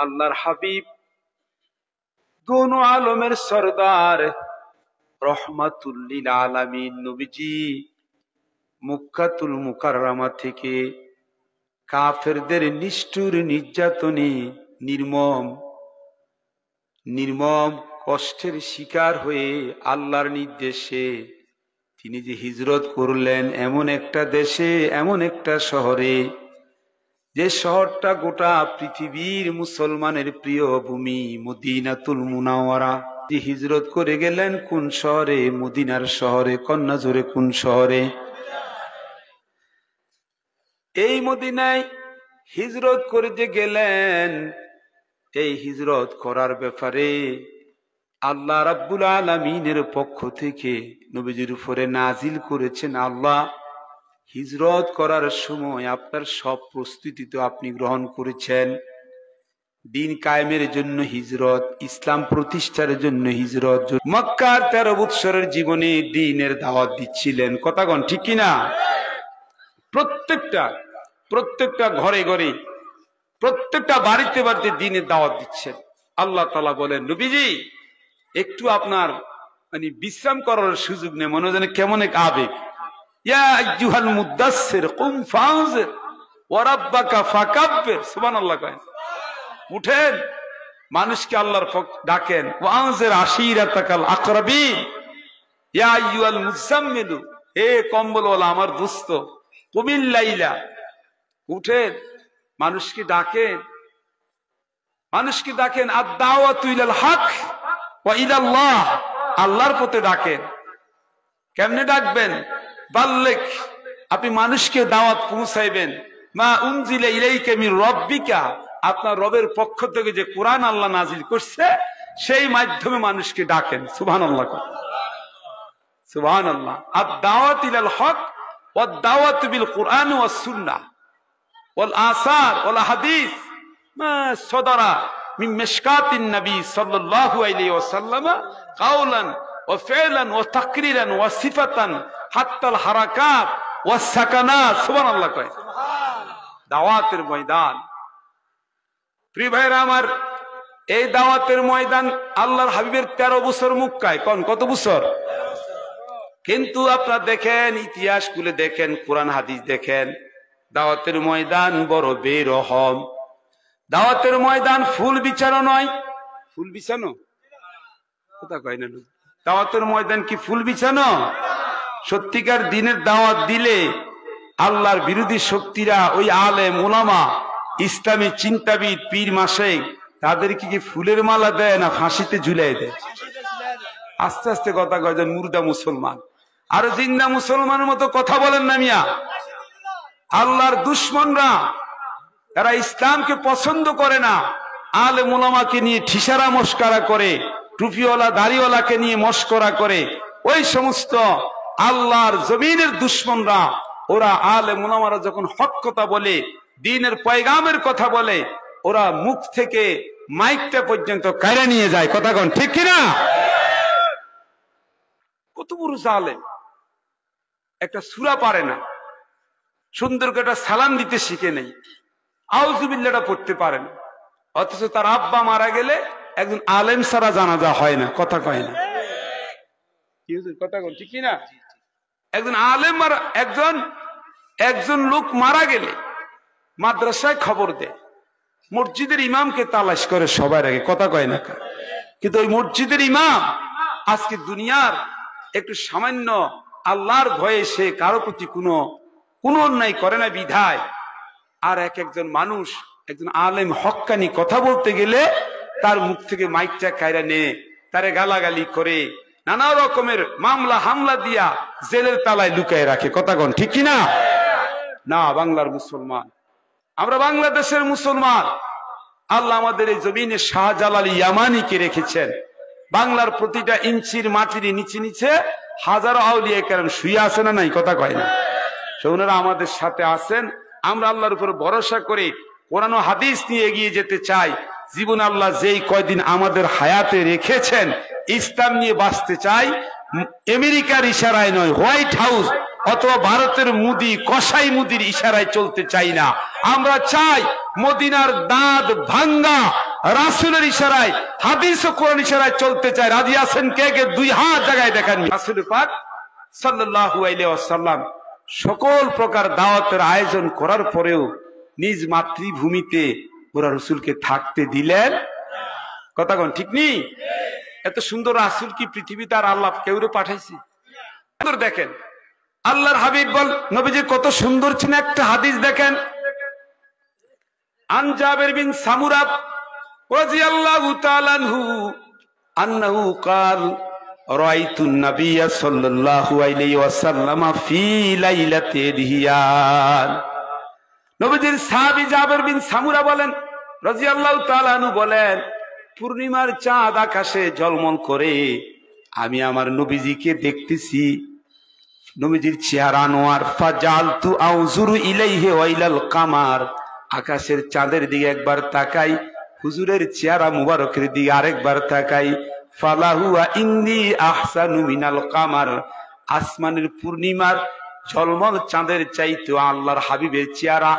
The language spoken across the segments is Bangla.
আল্লাহর হাবিব দোনো আলমের সরদার রহমাতুল লিল আলামিন নবীজি মক্কাতুল মুকাররমা থেকে কাফেরদের নিষ্ঠুর নির্যাতনে নির্মম কষ্টের শিকার হয়ে আল্লাহর নির্দেশে তিনি যে হিজরত করলেন এমন একটা দেশে, এমন একটা শহরে, যে শহরটা গোটা পৃথিবীর মুসলমানের প্রিয় ভূমি, মদিনাতুল মুনাওয়ারা। যে হিজরত করে গেলেন কোন শহরে? মদিনার শহরে। কন্যা জোরে কোন শহরে? এই মদিনায় হিজরত করে যে গেলেন, এই হিজরত করার ব্যাপারে আল্লাহ রাব্বুল আলামিনের পক্ষ থেকে নবীজির উপরে নাজিল করেছেন, আল্লাহ হিজরত করার সময় আপনার সব প্রস্তুতি তো আপনি গ্রহণ করেছেন। দিন কায়েমের জন্য হিজরত, ইসলাম প্রতিষ্ঠার জন্য হিজরত। মক্কার 13 বৎসরের জীবনে দ্বীনের দাওয়াত দিচ্ছিলেন, কথাগণ ঠিক কিনা? প্রত্যেকটা ঘরে ঘরে, প্রত্যেকটা বাড়িতে বাড়িতে দ্বীনের দাওয়াত দিচ্ছেন। আল্লাহ তাআলা বলেন, নবীজি একটু আপনার বিশ্রাম করার সুযোগ নেই। মনে যেন কেমন এক আবেগ। ইয়া আইয়ুহাল মুদাসসির কুম ফানজির ওয়া রাব্বাকা ফাকাব্বির। সুবহানাল্লাহ কয়, উঠেন, মানুষকে আল্লাহর ডাকেন। ওয়ানজির আশীরাতাকাল আকরাবিন। ইয়া আইয়ুহাল মুজাম্মিল, হে কম্বলওয়ালা আমার দোস্ত, কুমিল লাইলা, উঠেন, মানুষকে ডাকেন, মানুষকে ডাকেন। আদ-দাওয়াতু ইলাল হক ওয়া ইলাল্লাহ, আল্লাহর পথে ডাকেন। কেমনে ডাকবেন? বাল্লিগ, আপনি মানুষকে দাওয়াত পৌঁছাইবেন। মা উনজিলা ইলাইকা মির রাব্বিকা, আপনার রবের পক্ষ থেকে যে কোরআন আল্লাহ নাজিল করছে সেই মাধ্যমে মানুষকে ডাকেন। সুবহানাল্লাহ, সুবহানাল্লাহ। আদ-দাওয়াত ইলাল হক ওয়াদ দাওয়াত বিল কুরআন ওয়াস সুন্নাহ ওয়াল আসার ওয়াল হাদিস মা সাদারা মিন মিশকাতিন নবী সাল্লাল্লাহু আলাইহি ওয়াসাল্লাম কাওলান ওয়া ফি'লান ওয়া তাকরিরান ওয়া সিফাতান হাত্তাল হারাকাত ওয়াস সাকানাত। সুবহানাল্লাহ কয়, দাওয়াতের ময়দান। প্রিয় ভাইরা আমার, এই দাওয়াতের ময়দান আল্লাহর হাবিবের 13 বছর মক্কায়। কত বছর? কিন্তু আপনারা দেখেন, ইতিহাস খুলে দেখেন, কোরআন হাদিস দেখেন, দাওয়াতের ময়দান বড় বেরহম। দাওয়াতের ময়দান ফুল বিছানো নয়। ফুল বিছানো কথা কয় না। দাওয়াতের ময়দান কি ফুল বিছানো? সত্যিকার দিনের দাওয়াত দিলে আল্লাহর বিরোধী শক্তিরা, ওই আলেম উলামা, ইসলামী চিন্তাবিদ, পীর মাশায়েখ, তাদেরকে কি ফুলের মালা দেয় না ফাঁসিতে ঝুলাই দেয়? আস্তে আস্তে কথা কয়, মুর্দা মুসলমান। আর জিন্দা মুসলমানের মতো কথা বলেন না মিয়া। আল্লাহর দুশমনরা, এরা ইসলামকে পছন্দ করে না, আলেম উলামাকে নিয়ে ঠিসারা মস্করা করে, টুপিওয়ালা দাড়িওয়ালাকে নিয়ে মস্করা করে। ওই সমস্ত আল্লাহর জমিনের দুশমনরা, ওরা আলেম উলামারা যখন হক কথা বলে, দ্বীনের পয়গামের কথা বলে, ওরা মুখ থেকে মাইকটা পর্যন্ত কাইরা নিয়ে যায়। কথাগণ ঠিক কিনা? কত বড় জালেম! একটা সূরা পারে না, সুন্দর করে একটা সালাম দিতে শিখে নেই, আউযুবিল্লাহটা পড়তে পারে না, অথচ তার আব্বা মারা গেলে একজন আলেম ছাড়া জানাজা হয় না। কথা কয় না? কি হুজুর, কথা কোন ঠিক কিনা? একজন আলেম আর একজন লোক মারা গেলে মাদ্রাসায় খবর দেয়, মসজিদের ইমামকে তালাশ করে সবার আগে। কথা কয় না? কিন্তু ওই মসজিদের ইমাম আজকে দুনিয়ার একটু সামান্য আল্লাহর ভয়ে সে কারো প্রতি কোনো অন্যায় করে না বিধায়, আর একজন মানুষ, একজন আলেম হক্কানি কথা বলতে গেলে তার মুখ থেকে মাইকটা কায়রা নিয়ে তারে গালাগালি করে, নানা রকমের মামলা হামলা দিয়া জেলের তালায় লুকায় রাখে। কথাগণ ঠিক কিনা? না, বাংলার মুসলমান, আমরা বাংলাদেশের মুসলমান। আল্লাহ আমাদের এই জমিনে শাহজালাল ইয়ামানিকে রেখেছেন। বাংলার প্রতিটা ইঞ্চির মাটির নিচে নিচে হাজারো আউলিয়া কেরাম শুয়ে আছে না নাই? কথা কয় না? ওনারা আমাদের সাথে আছেন। আমরা আল্লাহর উপর ভরসা করে কোরআন ও হাদিস নিয়ে এগিয়ে যেতে চাই। জীবন আল্লাহ যেই কয়দিন আমাদের হায়াতে রেখেছেন, ইসলাম নিয়ে বাঁচতে চাই। আমেরিকার ইশারায় নয়, হোয়াইট হাউস অথবা ভারতের মুদি কসাই মুদির ইশারায় চলতে চাই না। আমরা চাই মদিনার দাঁত ভাঙ্গা রাসূলের ইশারায়, হাদিস ও কোরআন ইশারায় চলতে চায়, রাজি আছেন কে কে? দুই হাত জায়গায় দেখান। রাসূল পাক সাল্লাল্লাহু আলাইহি ওয়াসাল্লাম সকল প্রকার দাওয়াতের আয়োজন করার পরেও নিজ মাতৃভূমিতে ওরা রসুলকে থাকতে দিলেন? কথা কোন ঠিক নেই? এত সুন্দর রাসূল কি পৃথিবীতে আর আল্লাহ কেউ পাঠাইছে? দেখেন আল্লাহর হাবিব বল নবীজি কত সুন্দর ছিলেন। একটা হাদিস দেখেন, আন জাবির বিন সামুরা রাদিয়াল্লাহু তাআলা আনহু আন্নাহু قال রাআইতু النبي সাল্লাল্লাহু আলাইহি ওয়াসাল্লাম ফি লাইলাতি দিহিয়ান। নবীজির সাহাবী জাবির বিন সামুরা বলেন রাদিয়াল্লাহু তাআলা আনহু বলেন, পূর্ণিমার চাঁদ আকাশে ঝলমল করে আমি আমার নবীজিকে দেখতেছি। নবীজির চেহারা আনোয়ার, ফাজালতু আউযুরু ইলাইহি ওয়া ইলাল কামার, আকাশের চাঁদের দিকে একবার তাকাই, হুজুরের চেহারা মুবারকের দিকে আরেকবার তাকাই, ফালাহু ইন্দি আহসানু মিনাল কামার, আসমানের পূর্ণিমার ঝলমল চাঁদের চাইতে আল্লাহর হাবিবের চেহারা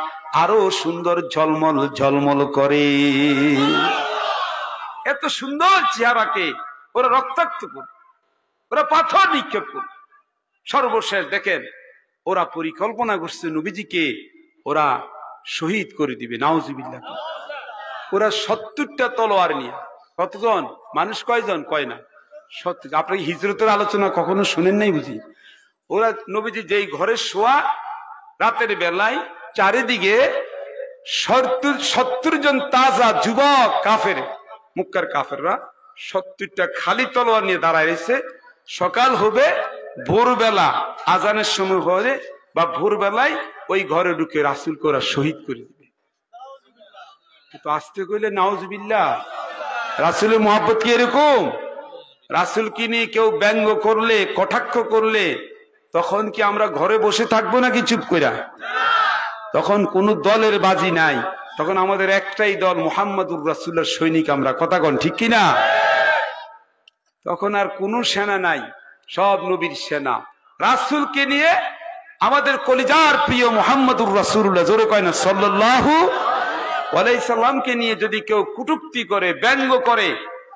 আরো সুন্দর ঝলমল ঝলমল করে। এত সুন্দর চেহারাকে ওরা রক্তাক্ত করবে, ওরা পাথর নিক্ষেপ করবে। সর্বশেষ দেখেন ওরা পরিকল্পনা করছে নবীজিকে ওরা শহীদ করে দিবে, নাউজুবিল্লাহ। ওরা 70টা তলোয়ার নিয়ে, কতজন মানুষ, কয়জন কয় না 70। আপনাকে হিজরতের আলোচনা কখনো শুনেন নাই বুঝি? ওরা নবীজি যেই ঘরে শোয়া, রাতের বেলায় চারিদিকে 70 জন তাজা যুবক কাফের, মুক্কার কাফেররা 70টা খালি তলোয়ার নিয়ে দাঁড়ায় রয়েছে। সকাল হবে, ভোরবেলা আজানের সময় হলে বা ভোরবেলায় ওই ঘরে ঢুকে রাসূলকে ওরা শহীদ করে দিবে। কিন্তু আসতে কইলে নাউজুবিল্লাহ। রাসূলের মহব্বত কি এরকম? রাসূলকে নিয়ে কেউ ব্যঙ্গ করলে, কটাক্ষ করলে তখন কি আমরা ঘরে বসে থাকবো নাকি চুপ কইরা? তখন কোন দলের বাজি নাই, তখন আমাদের একটাই দল, মুহাম্মদুর রাসূলুল্লাহর সৈনিক আমরা। কথা কন ঠিক কিনা? তখন আর কোন সেনা নাই, সব নবীর সেনা। রাসূলকে নিয়ে আমাদের কলিজার প্রিয় মুহাম্মদুর রাসূলুল্লাহ, জোরে কয় না সাল্লাল্লাহু আলাইহি সাল্লামকে নিয়ে যদি কেউ কটূক্তি করে, ব্যঙ্গ করে,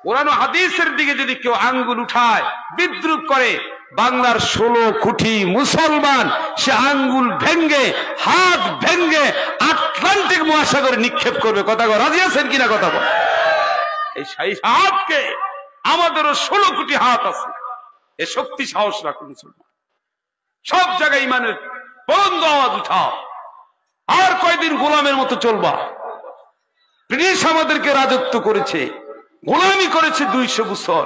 কোরআন ও হাদিসের দিকে যদি কেউ আঙ্গুল উঠায়, বিদ্রুপ করে, বাংলার 16 কোটি মুসলমান সে আঙ্গুল ভেঙ্গে, হাত ভেঙ্গে আটলান্টিক মহাসাগরে নিক্ষেপ করবে। কথা কর, রাজি আছেন কিনা? কথা বল। এই হাতকে আমাদেরও 16 কোটি হাত আছে, এ শক্তি সাহস রাখুন মুসলমান। সব জায়গায় ইমানের বন্ধ আওয়াজ উঠাও। আর কয়দিন গোলামের মতো চলবা? ব্রিটিশ আমাদেরকে রাজত্ব করেছে, গোলামি করেছে 200 বছর।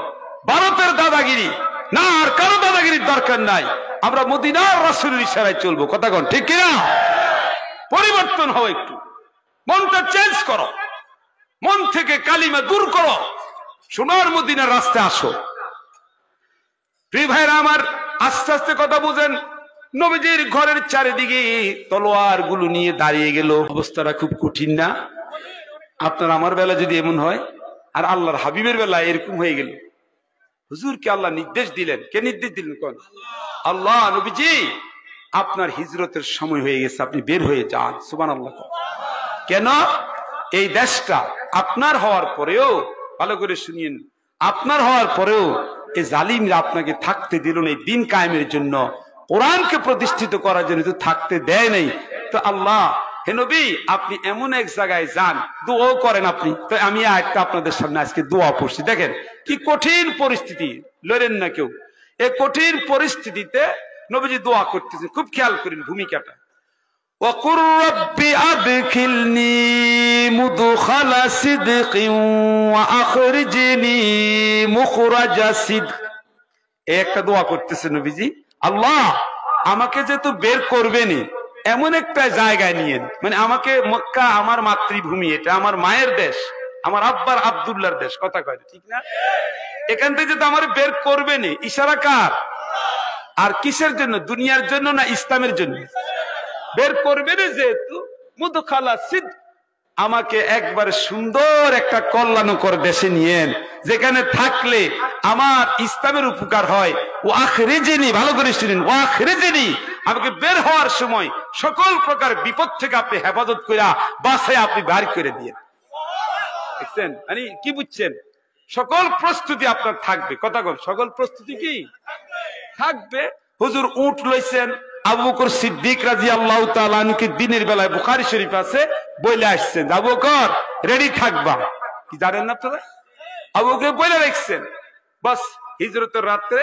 ভারতের দাদাগিরি না, আর কারো দাদাগিরির দরকার নাই। আমরা মদিনার রাসূলের ইশারায় চলবো। কথা কন ঠিক কিনা? পরিবর্তন হও, একটু মনটা চেঞ্জ করো, মন থেকে কালিমা দূর করো, সোনার মদিনার রাস্তায় আসো। প্রিয় ভাইরা আমার, আস্তে আস্তে কথা বুঝেন। নবীজির ঘরের চারিদিকে তলোয়ার গুলো নিয়ে দাঁড়িয়ে গেল। অবস্থাটা খুব কঠিন না? আপনার আমার বেলা যদি এমন হয়, আর আল্লাহর হাবিবের বেলা এরকম হয়ে গেল, হুজুরকে আল্লাহ নির্দেশ দিলেন। কে নির্দেশ দিলেন? কোন আল্লাহ। নবীজি আপনার হিজরতের সময় হয়ে গেছে, আপনি বের হয়ে যান। সুবহানাল্লাহ। কেন? এই দেশটা আপনার হওয়ার পরেও, ভালো করে শুনিয়েন, আপনার হওয়ার পরেও এই জালিমরা আপনাকে থাকতে দিল না। এই দিন কায়েমের জন্য, কোরআনকে প্রতিষ্ঠিত করার জন্য তো থাকতে দেয় নাই। তো আল্লাহ, হে নবী, আপনি এমন এক জায়গায় যান, দোয়া করেন আপনি। তো আমি একটা আপনাদের সামনে আজকে দোয়া পড়ছি। দেখেন কি কঠিন পরিস্থিতি, লড়েন না কেউ। এই কঠিন পরিস্থিতিতে নবীজি দোয়া করতেছেন, খুব খেয়াল করেন ভূমিকাটা। ওয়াকুর রাব্বি আদখিলনি মুদখালা সিদকিন ওয়া আখরিজনি মুখরাজা সিদক। একটা দোয়া করতেছেন নবীজি, আল্লাহ আমাকে যেহেতু বের করবেনই, এমন একটা জায়গায় নিয়ে, মানে আমাকে, মক্কা আমার মাতৃভূমি, এটা আমার মায়ের দেশ, আমার আব্বার আব্দুল্লাহর দেশ। কথা কয় ঠিক না? এখান থেকে যেহেতু আমার বের করবেনই, ইশারা কার? আর কিসের জন্য? দুনিয়ার জন্য না ইসলামের জন্য? বের করবেন যেহেতু, মুদখালা সিদক, আমাকে একবার সুন্দর একটা কল্যাণকর দেশে নিয়েন, যেখানে থাকলে আমার ইসলামের উপকার হয়। ও আখরিজনি, ভালো করে শুনেন, ও আখরিজনি, আমাকে বের হওয়ার সময় সকল প্রকার বিপদ থেকে আপনি হেফাজত কইরা বাসায় আপনি বের করে দিয়ে। বুঝছেন? মানে কি বুঝছেন? সকল প্রস্তুতি আপনার থাকবে। কথা বল, সকল প্রস্তুতি কি থাকবে? হুজুর উট লইছেন, আবু বকর সিদ্দিক রাদিয়াল্লাহু তাআলা আনহুকে দিনের বেলায় বুখারী শরীফ আছে বইলে আসছেন, আবু বকর রেডি থাকবা। কি জানেন না আপনারা? আবু বকর বইলে রাখছেন। বাস হিজরতের রাত্রে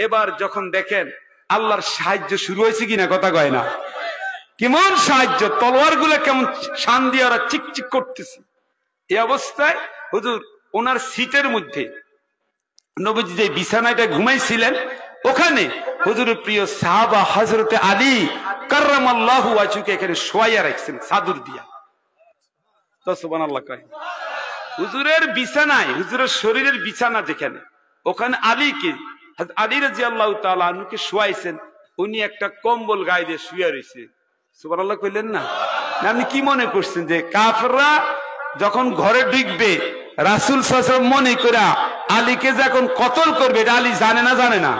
এবার যখন দেখেন আল্লাহর সাহায্য শুরু হয়েছে কিনা, কথা কয় না, কেমন সাহায্য, তলোয়ার গুলা কেমন শান দিয়ে ওরা চিকচিক করতেছে। এই অবস্থায় হুজুর ওনার সিটের মধ্যে নবীজি যে বিছানাটা ঘুমাইছিলেন ওখানে হুজুরের প্রিয় সাহাবা হযরতে আলী কাররামাল্লাহু ওয়াজহুকে এখানে শোয়াইয়া রাখছেন চাদর দিয়া। তো সুবহানাল্লাহ কয়। হুজুরের বিছানায়, হুজুরের শরীরের বিছানা যেখানে, ওখানে আলীকে, আলী রাদিয়াল্লাহু তাআলা আনহুকে শোয়াইছেন। উনি একটা কম্বল গায়ে দিয়ে শুয়ে রয়েছে। সুবহানাল্লাহ কইলেন না? আপনি কি মনে করছেন যে কাফেররা যখন ঘরে ঢুকবে রাসূল সাল্লাল্লাহু আলাইহি ওয়াসাল্লাম মনে কইরা আলীকে যখন কতল করবে, এটা আলী জানে না? জানে না?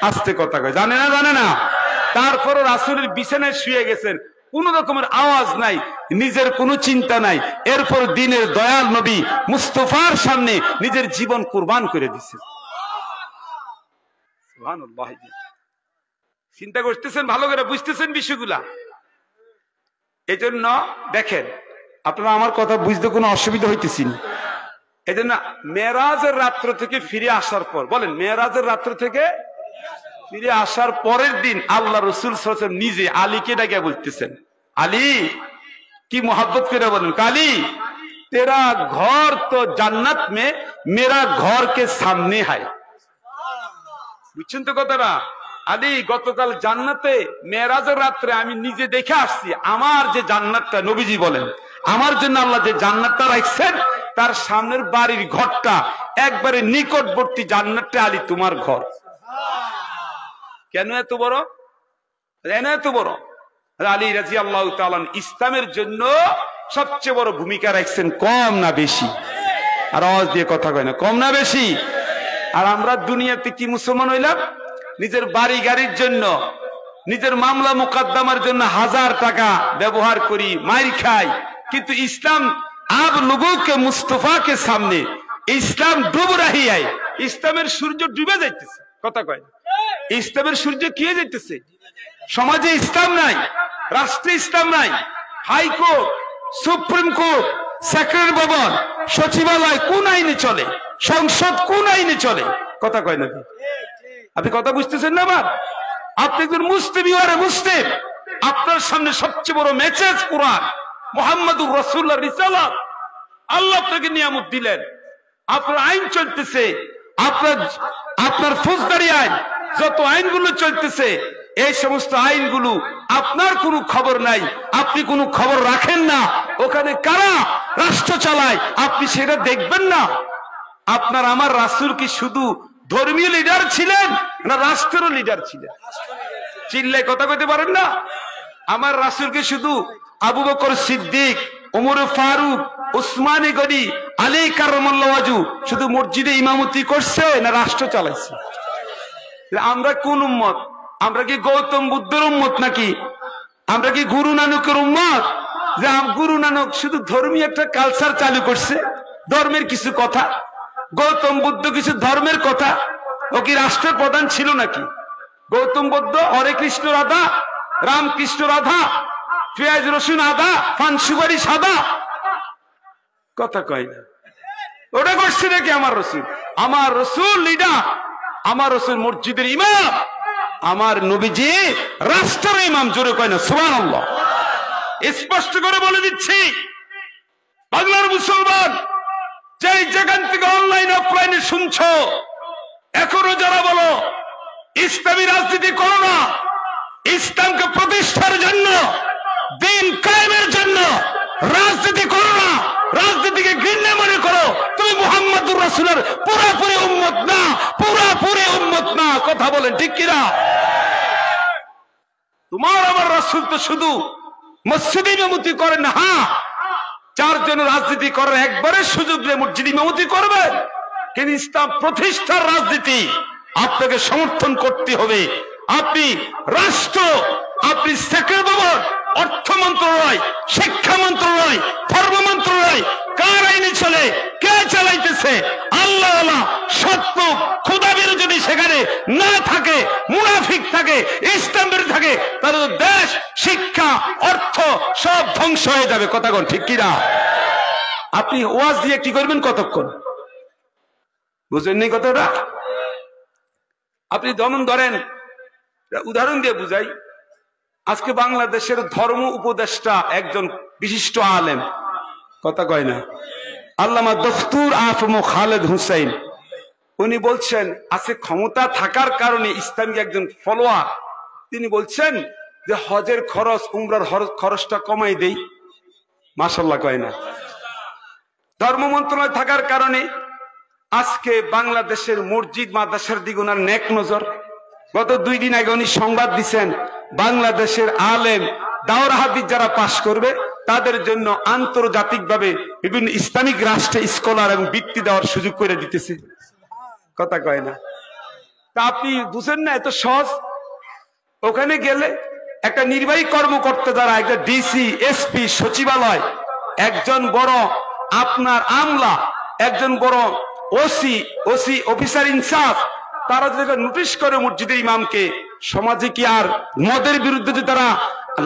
আস্তে কথা কয়, জানে না? জানে না? তারপরও রাসূলের বিছানায় শুয়ে গেছেন, কোন রকমের আওয়াজ নাই, নিজের কোনো চিন্তা নাই। এরপর দিনের দয়াল নবী মুস্তাফার সামনে নিজের জীবন কুরবান করে দিয়েছেন। সুবহানাল্লাহ। চিন্তা করতেছেন, ভালো করে বুঝতেছেন বিষয়গুলা? এই জন্য দেখেন, আপনারা আমার কথা বুঝতে কোনো অসুবিধা হইতেছি না। এই জন্য মেরাজের রাত্র থেকে ফিরে আসার পর, বলেন মেরাজের রাত্র থেকে ফিরে আসার পরের দিন আল্লাহ রসুল সাল্লাল্লাহু আলাইহি ওয়াসাল্লাম নিজে আলীকে ডাকে বলতেছেন, আলী, কি মোহাব্বত করে বলেন, আলী তেরা ঘর তো জান্নাত মে, মেরা ঘর কে সামনে হায়। বুঝছেন তো কথাটা? আলী, গতকাল জান্নাতে মেরাজের রাত্রে আমি নিজে দেখে আসছি, আমার যে জান্নাতটা, নবীজি বলেন আমার জন্য আল্লাহ যে জান্নাতটা রাখছেন তার সামনের বাড়ির ঘরটা একবারে নিকটবর্তী জান্নাতটা আলী তোমার ঘর। কেন এত বড়? কেন এত বড়? আলী রাদিয়াল্লাহু তাআলা ইসলামের জন্য সবচেয়ে বড় ভূমিকা রাখছেন, কম না বেশি? আর আওয়াজ দিয়ে কথা কয় না, কম না বেশি? আর আমরা দুনিয়াতে কি মুসলমান হইলাম? নিজের বাড়ি গাড়ির জন্য, নিজের মামলা মুকদ্দমার জন্য হাজার টাকা ব্যবহার করি, মাইর খাই, কিন্তু ইসলাম আব লোগোকে মুস্তফা কে সামনে ইসলাম ডুব রাহি আয়। ইসলামের সূর্য ডুবে যাইতেছে, কথা কয় না? ইসলামের সূর্য কি হয়ে যাইতেছে? সমাজে ইসলাম নাই, রাষ্ট্রে ইসলাম নাই, হাইকোর্ট, সুপ্রিম কোর্ট, সেক্রেটারি ভবন, সচিবালয় কোন আইনে চলে, সংসদ কোন আইনে চলে, কথা কয় না? আপনি কথা বুঝতেছেন না? আমার আপনি একজন মুসলিম, ইউআর এ মুসলিম, আপনার সামনে সবচেয়ে বড় মেসেজ কোরআন, মুহাম্মদুর রাসূলুল্লাহর রিসালাত। আল্লাহ আপনাকে নিয়ামত দিলেন, আপনার আইন চলতেছে, আপনার ফৌজদারি আইন, যত আইনগুলো চলতেছে এই সমস্ত আইনগুলো আপনার কোনো খবর নাই, আপনি কোনো খবর রাখেন না। ওখানে কারা রাষ্ট্র চালায় আপনি সেটা দেখবেন না। আপনার আমার রাসূল কি শুধু ধর্মীয় লিডার ছিলেন না রাষ্ট্রেরও লিডার ছিলেন? চিল্লায় কথা কইতে পারেন না? আমার রাসূলকে শুধু আবু বকর সিদ্দিক, ওমর ফারুক, উসমানে গনি, আলী কাররামাল্লাহু ওয়াজহু শুধু মসজিদে ইমামতি করছে না রাষ্ট্র চালাইছে? আমরা কোন উম্মত? আমরা কি গৌতম বুদ্ধের উম্মত নাকি? আমরা কি গুরু নানকের উম্মত? যে গুরু নানক শুধু ধর্মীয় একটা কালচার চালু করছে, ধর্মের কিছু কথা। গৌতম বুদ্ধ কিছু ধর্মের কথা, ও কি রাষ্ট্রের প্রধান ছিল নাকি? গৌতম বুদ্ধ হরে কৃষ্ণ রাধা, রামকৃষ্ণ রাধা, পেঁয়াজ রসুন আদা, পান সুপারি সাদা, কথা কয় না? ওটা করছে নাকি আমার রসুল? আমার রসুল লিডার, আমার রসুল মসজিদের ইমাম, আমার নবীজি রাষ্ট্রের ইমাম। জোরে কয় না সুবহানাল্লাহ? স্পষ্ট করে বলে দিচ্ছি, বাংলার মুসলমান যেই যেখান থেকে অনলাইন অফলাইনে শুনছো, এখনো যারা বলো ইসলামী রাজনীতি করো না, ইসলামকে প্রতিষ্ঠার জন্য, দিন কায়েমের জন্য রাজনীতি করো না, রাজনীতিকে ঘৃণা মনে করো, তুমি মুহাম্মদুর রাসূলের পুরোপুরি উম্মত না, পুরোপুরি উম্মত না। কথা বলেন ঠিক কিনা? তোমার আমার রাসূল তো শুধু মসজিদে ইমামতি করেন না, হ্যাঁ চারজন রাজনীতি করার একবারে সুযোগ নিয়ে মসজিদে ইমামতি করবেন, কিন্তু ইসলাম প্রতিষ্ঠার রাজনীতি আপনাকে সমর্থন করতে হবে। আপনি রাষ্ট্র, আপনি সেক্রেটারি ভবন, অর্থ মন্ত্রণালয়, শিক্ষা মন্ত্রণালয়, ধর্ম মন্ত্রণালয় কার আইনে চলে, কে চালাইতেছে? আল্লাহ সত্য খোদাবের যদি সেখানে না থাকে, মুনাফিক থাকে, ইসলামের থাকে, তাহলে দেশ, শিক্ষা, অর্থ সব ধ্বংস হয়ে যাবে। কথা কোন ঠিক কিনা? আপনি ওয়াজ দিয়ে কি করবেন কতক্ষণ? বুঝেননি কথাটা? আপনি যেমন ধরেন, উদাহরণ দিয়ে বুঝাই, আজকে বাংলাদেশের ধর্ম উপদেষ্টা একজন বিশিষ্ট আলেম, কথা কয় না, আল্লামা দফতুর আফম খালেদ হুসাইন, উনি বলছেন আজকে ক্ষমতা থাকার কারণে ইসলামিক একজন ফলোয়ার, তিনি বলছেন যে হজের খরচ, উমরার খরচটা কমাই দেই। মাশাআল্লাহ কয় না? ধর্ম মন্ত্রণালয় থাকার কারণে আজকে বাংলাদেশের মসজিদ মাদ্রাসার দিকে ওনার নেক নজর। গত 2 দিন আগে উনি সংবাদ দিচ্ছেন বাংলাদেশের আলেম দাওরা হাদিস যারা পাশ করবে তাদের জন্য আন্তর্জাতিকভাবে বিভিন্ন ইসলামিক রাষ্ট্রে স্কলার এবং বৃত্তি দেওয়ার সুযোগ করে দিতেছে। কথা কয় না? তা আপনি বুঝেন না এত সহজ? ওখানে গেলে একটা নির্বাহী কর্মকর্তা দ্বারা একটা ডিসি, এসপি, সচিবালয়, একজন বড় আপনার আমলা, একজন বড় ওসি অফিসার ইনচার্জ, তারা যদি নোটিশ করে মসজিদের ইমামকে, সমাজে কি আর মদের বিরুদ্ধে যদি তারা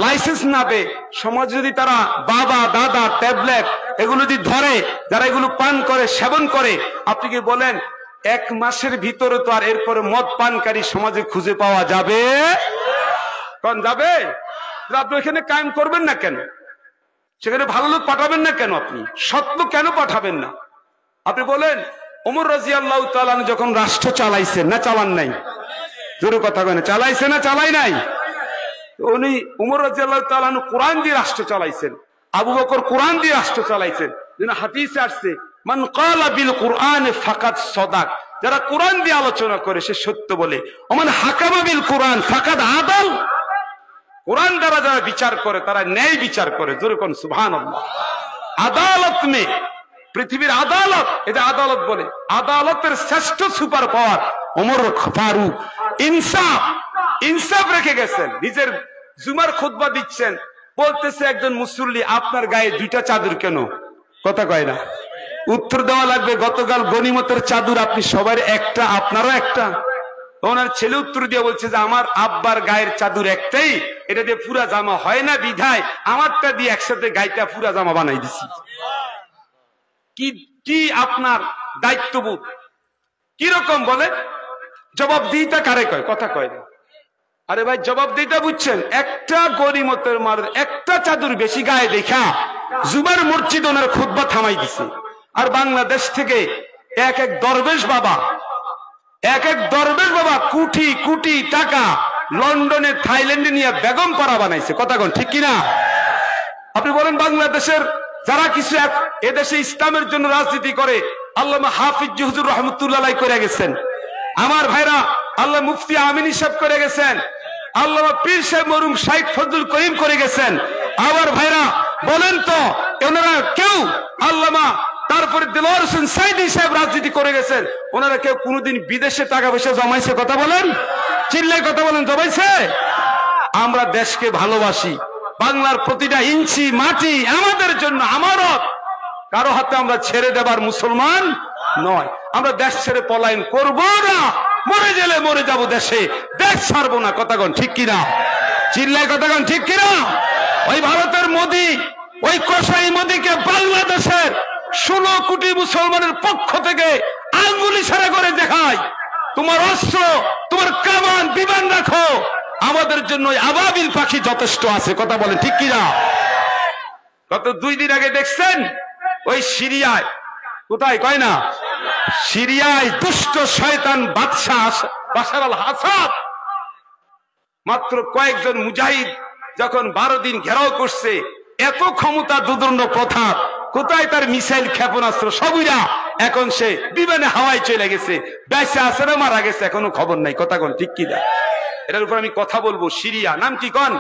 লাইসেন্স না দেয়, সমাজে যদি তারা বাবা দাদা ট্যাবলেট এগুলো যদি ধরে, যারা এগুলো পান করে, সেবন করে, আপনি কি বলেন 1 মাসের ভিতরে তো আর এরপরে মদ পানকারী সমাজে খুঁজে পাওয়া যাবে? কোন যাবে? আপনি এখানে কায়েম করবেন না কেন? সেখানে ভালো লোক পাঠাবেন না কেন? আপনি সৎ লোক কেন পাঠাবেন না? আপনি বলেন ওমর রাদিয়াল্লাহু তাআলা যখন রাষ্ট্র চালাইছেন, না চালান নাই? জোরে কথা বলেন, চালাইছে না চালাই নাই? উনি ওমর রাদিয়াল্লাহু তাআলা কোরআন দিয়ে রাষ্ট্র চালাইছেন, আবু বকর কোরআন দিয়ে রাষ্ট্র চালাইছেন। হাদিসে আসছে মান ক্বালা বিল কুরআন ফাকাদ সাদাক, যারা কোরআন দিয়ে আলোচনা করে সে সত্য বলে। ওমান হাকামা বিল কুরআন ফাকাদ আদাল, কোরআন দ্বারা যারা বিচার করে তারা ন্যায় বিচার করে। জোরে কোন সুবহানাল্লাহ। আদালত মে, পৃথিবীর আদালত, এটা আদালত বলে, আদালতের শ্রেষ্ঠ সুপার পাওয়ার ওমর ফারুক। ইনসাফ রেখে গেছেন। নিজের জুমার খুতবা দিচ্ছেন, বলতেছে একজন মুসল্লি আপনার গায়ে 2টা চাদর কেন? কথা কয় না? উত্তর দেওয়া লাগবে গতকাল গনিমতের চাদর আপনি সবার একটা, আপনারও একটা। ওনার ছেলে উত্তর দিয়ে বলছে যে আমার আব্বার গায়ের চাদর একটাই, এটা দিয়ে পুরা জামা হয় না, বিধায় আমারটা দিয়ে একসাথে গাইটা পুরা জামা বানাই দিছি। কি আপনার দায়িত্ববোধ কিরকম বলে? জবাবদিহিতা কারে কয়? কথা কয় না। আরে ভাই জবাবদিহিতা বুঝছেন? একটা গনিমতের মাল একটা চাদর বেশি গায়ে দেখা জুমার মসজিদ ওনার খুতবা থামাই দিছে। আর বাংলাদেশ থেকে এক এক দরবেশ বাবা কোটি কোটি টাকা লন্ডনে, থাইল্যান্ডে নিয়ে বেগম পাড়া বানাইছে। কথা কোন ঠিক কিনা? আপনি বলেন বাংলাদেশের যারা কিছু এদেশে ইসলামের জন্য রাজনীতি করে, আল্লামা হাফিজ হুজুর রহমতুল্লাহ আলাইহি করে গেছেন, আমার ভাইরা আল্লাহ মুফতি আমিনী সাহেব করে গেছেন, আল্লামা পীর সাহেব মরহুম শাইখ ফজলুল করিম করে গেছেন। আমার ভাইরা বলেন তো ওনারা কেউ, আল্লামা তারপরে দেলোয়ার হোসেন সাইদি সাহেব রাজনীতি করে গেছেন, ওনারা কেউ কোনোদিন বিদেশে টাকা পয়সা জমাইছে? কথা বলেন, চিল্লায় কথা বলেন, জমাইছে? আমরা দেশকে ভালোবাসি, বাংলার প্রতিটা ইঞ্চি মাটি আমাদের জন্য আমানত, কারো হাতে আমরা ছেড়ে দেবার মুসলমান নয়। আমরা দেশ ছেড়ে পলায়ন করব না, মরে গেলে মরে যাব, দেশে দেশ ছাড়বো না। কথাগণ ঠিক কিনা? চিল্লায় কথাগণ ঠিক কিনা? ওই ভারতের মোদি, ওই কসাই মোদিকে বাংলাদেশের 16 কোটি মুসলমানের পক্ষ থেকে আঙ্গুল ইশারা করে দেখায় তোমার অস্ত্র, তোমার কামান, বিমান রাখো, আমাদের জন্য আবাবিল পাখি যথেষ্ট আছে। কথা বলেন ঠিক কিনা? গত 2 দিন আগে দেখছেন ওই সিরিয়ায়, কোথায় কয় না, সিরিয়ায় দুষ্ট শয়তান বাদশাহ বাশার আল আসাদ মাত্র কয়েকজন মুজাহিদ যখন 12 দিন ঘেরাও করছে, এত ক্ষমতা দুদণ্ড প্রথা, কোথায় তার মিসাইল ক্ষেপণাস্ত্র সবইরা এখন সে বিমানে হাওয়ায় চলে গেছে, বেঁচে আছে না মারা গেছে এখনো খবর নাই। কথা কোন ঠিক কিনা? এটার উপর আমি কথা বলবো। সিরিয়া নাম কি কন?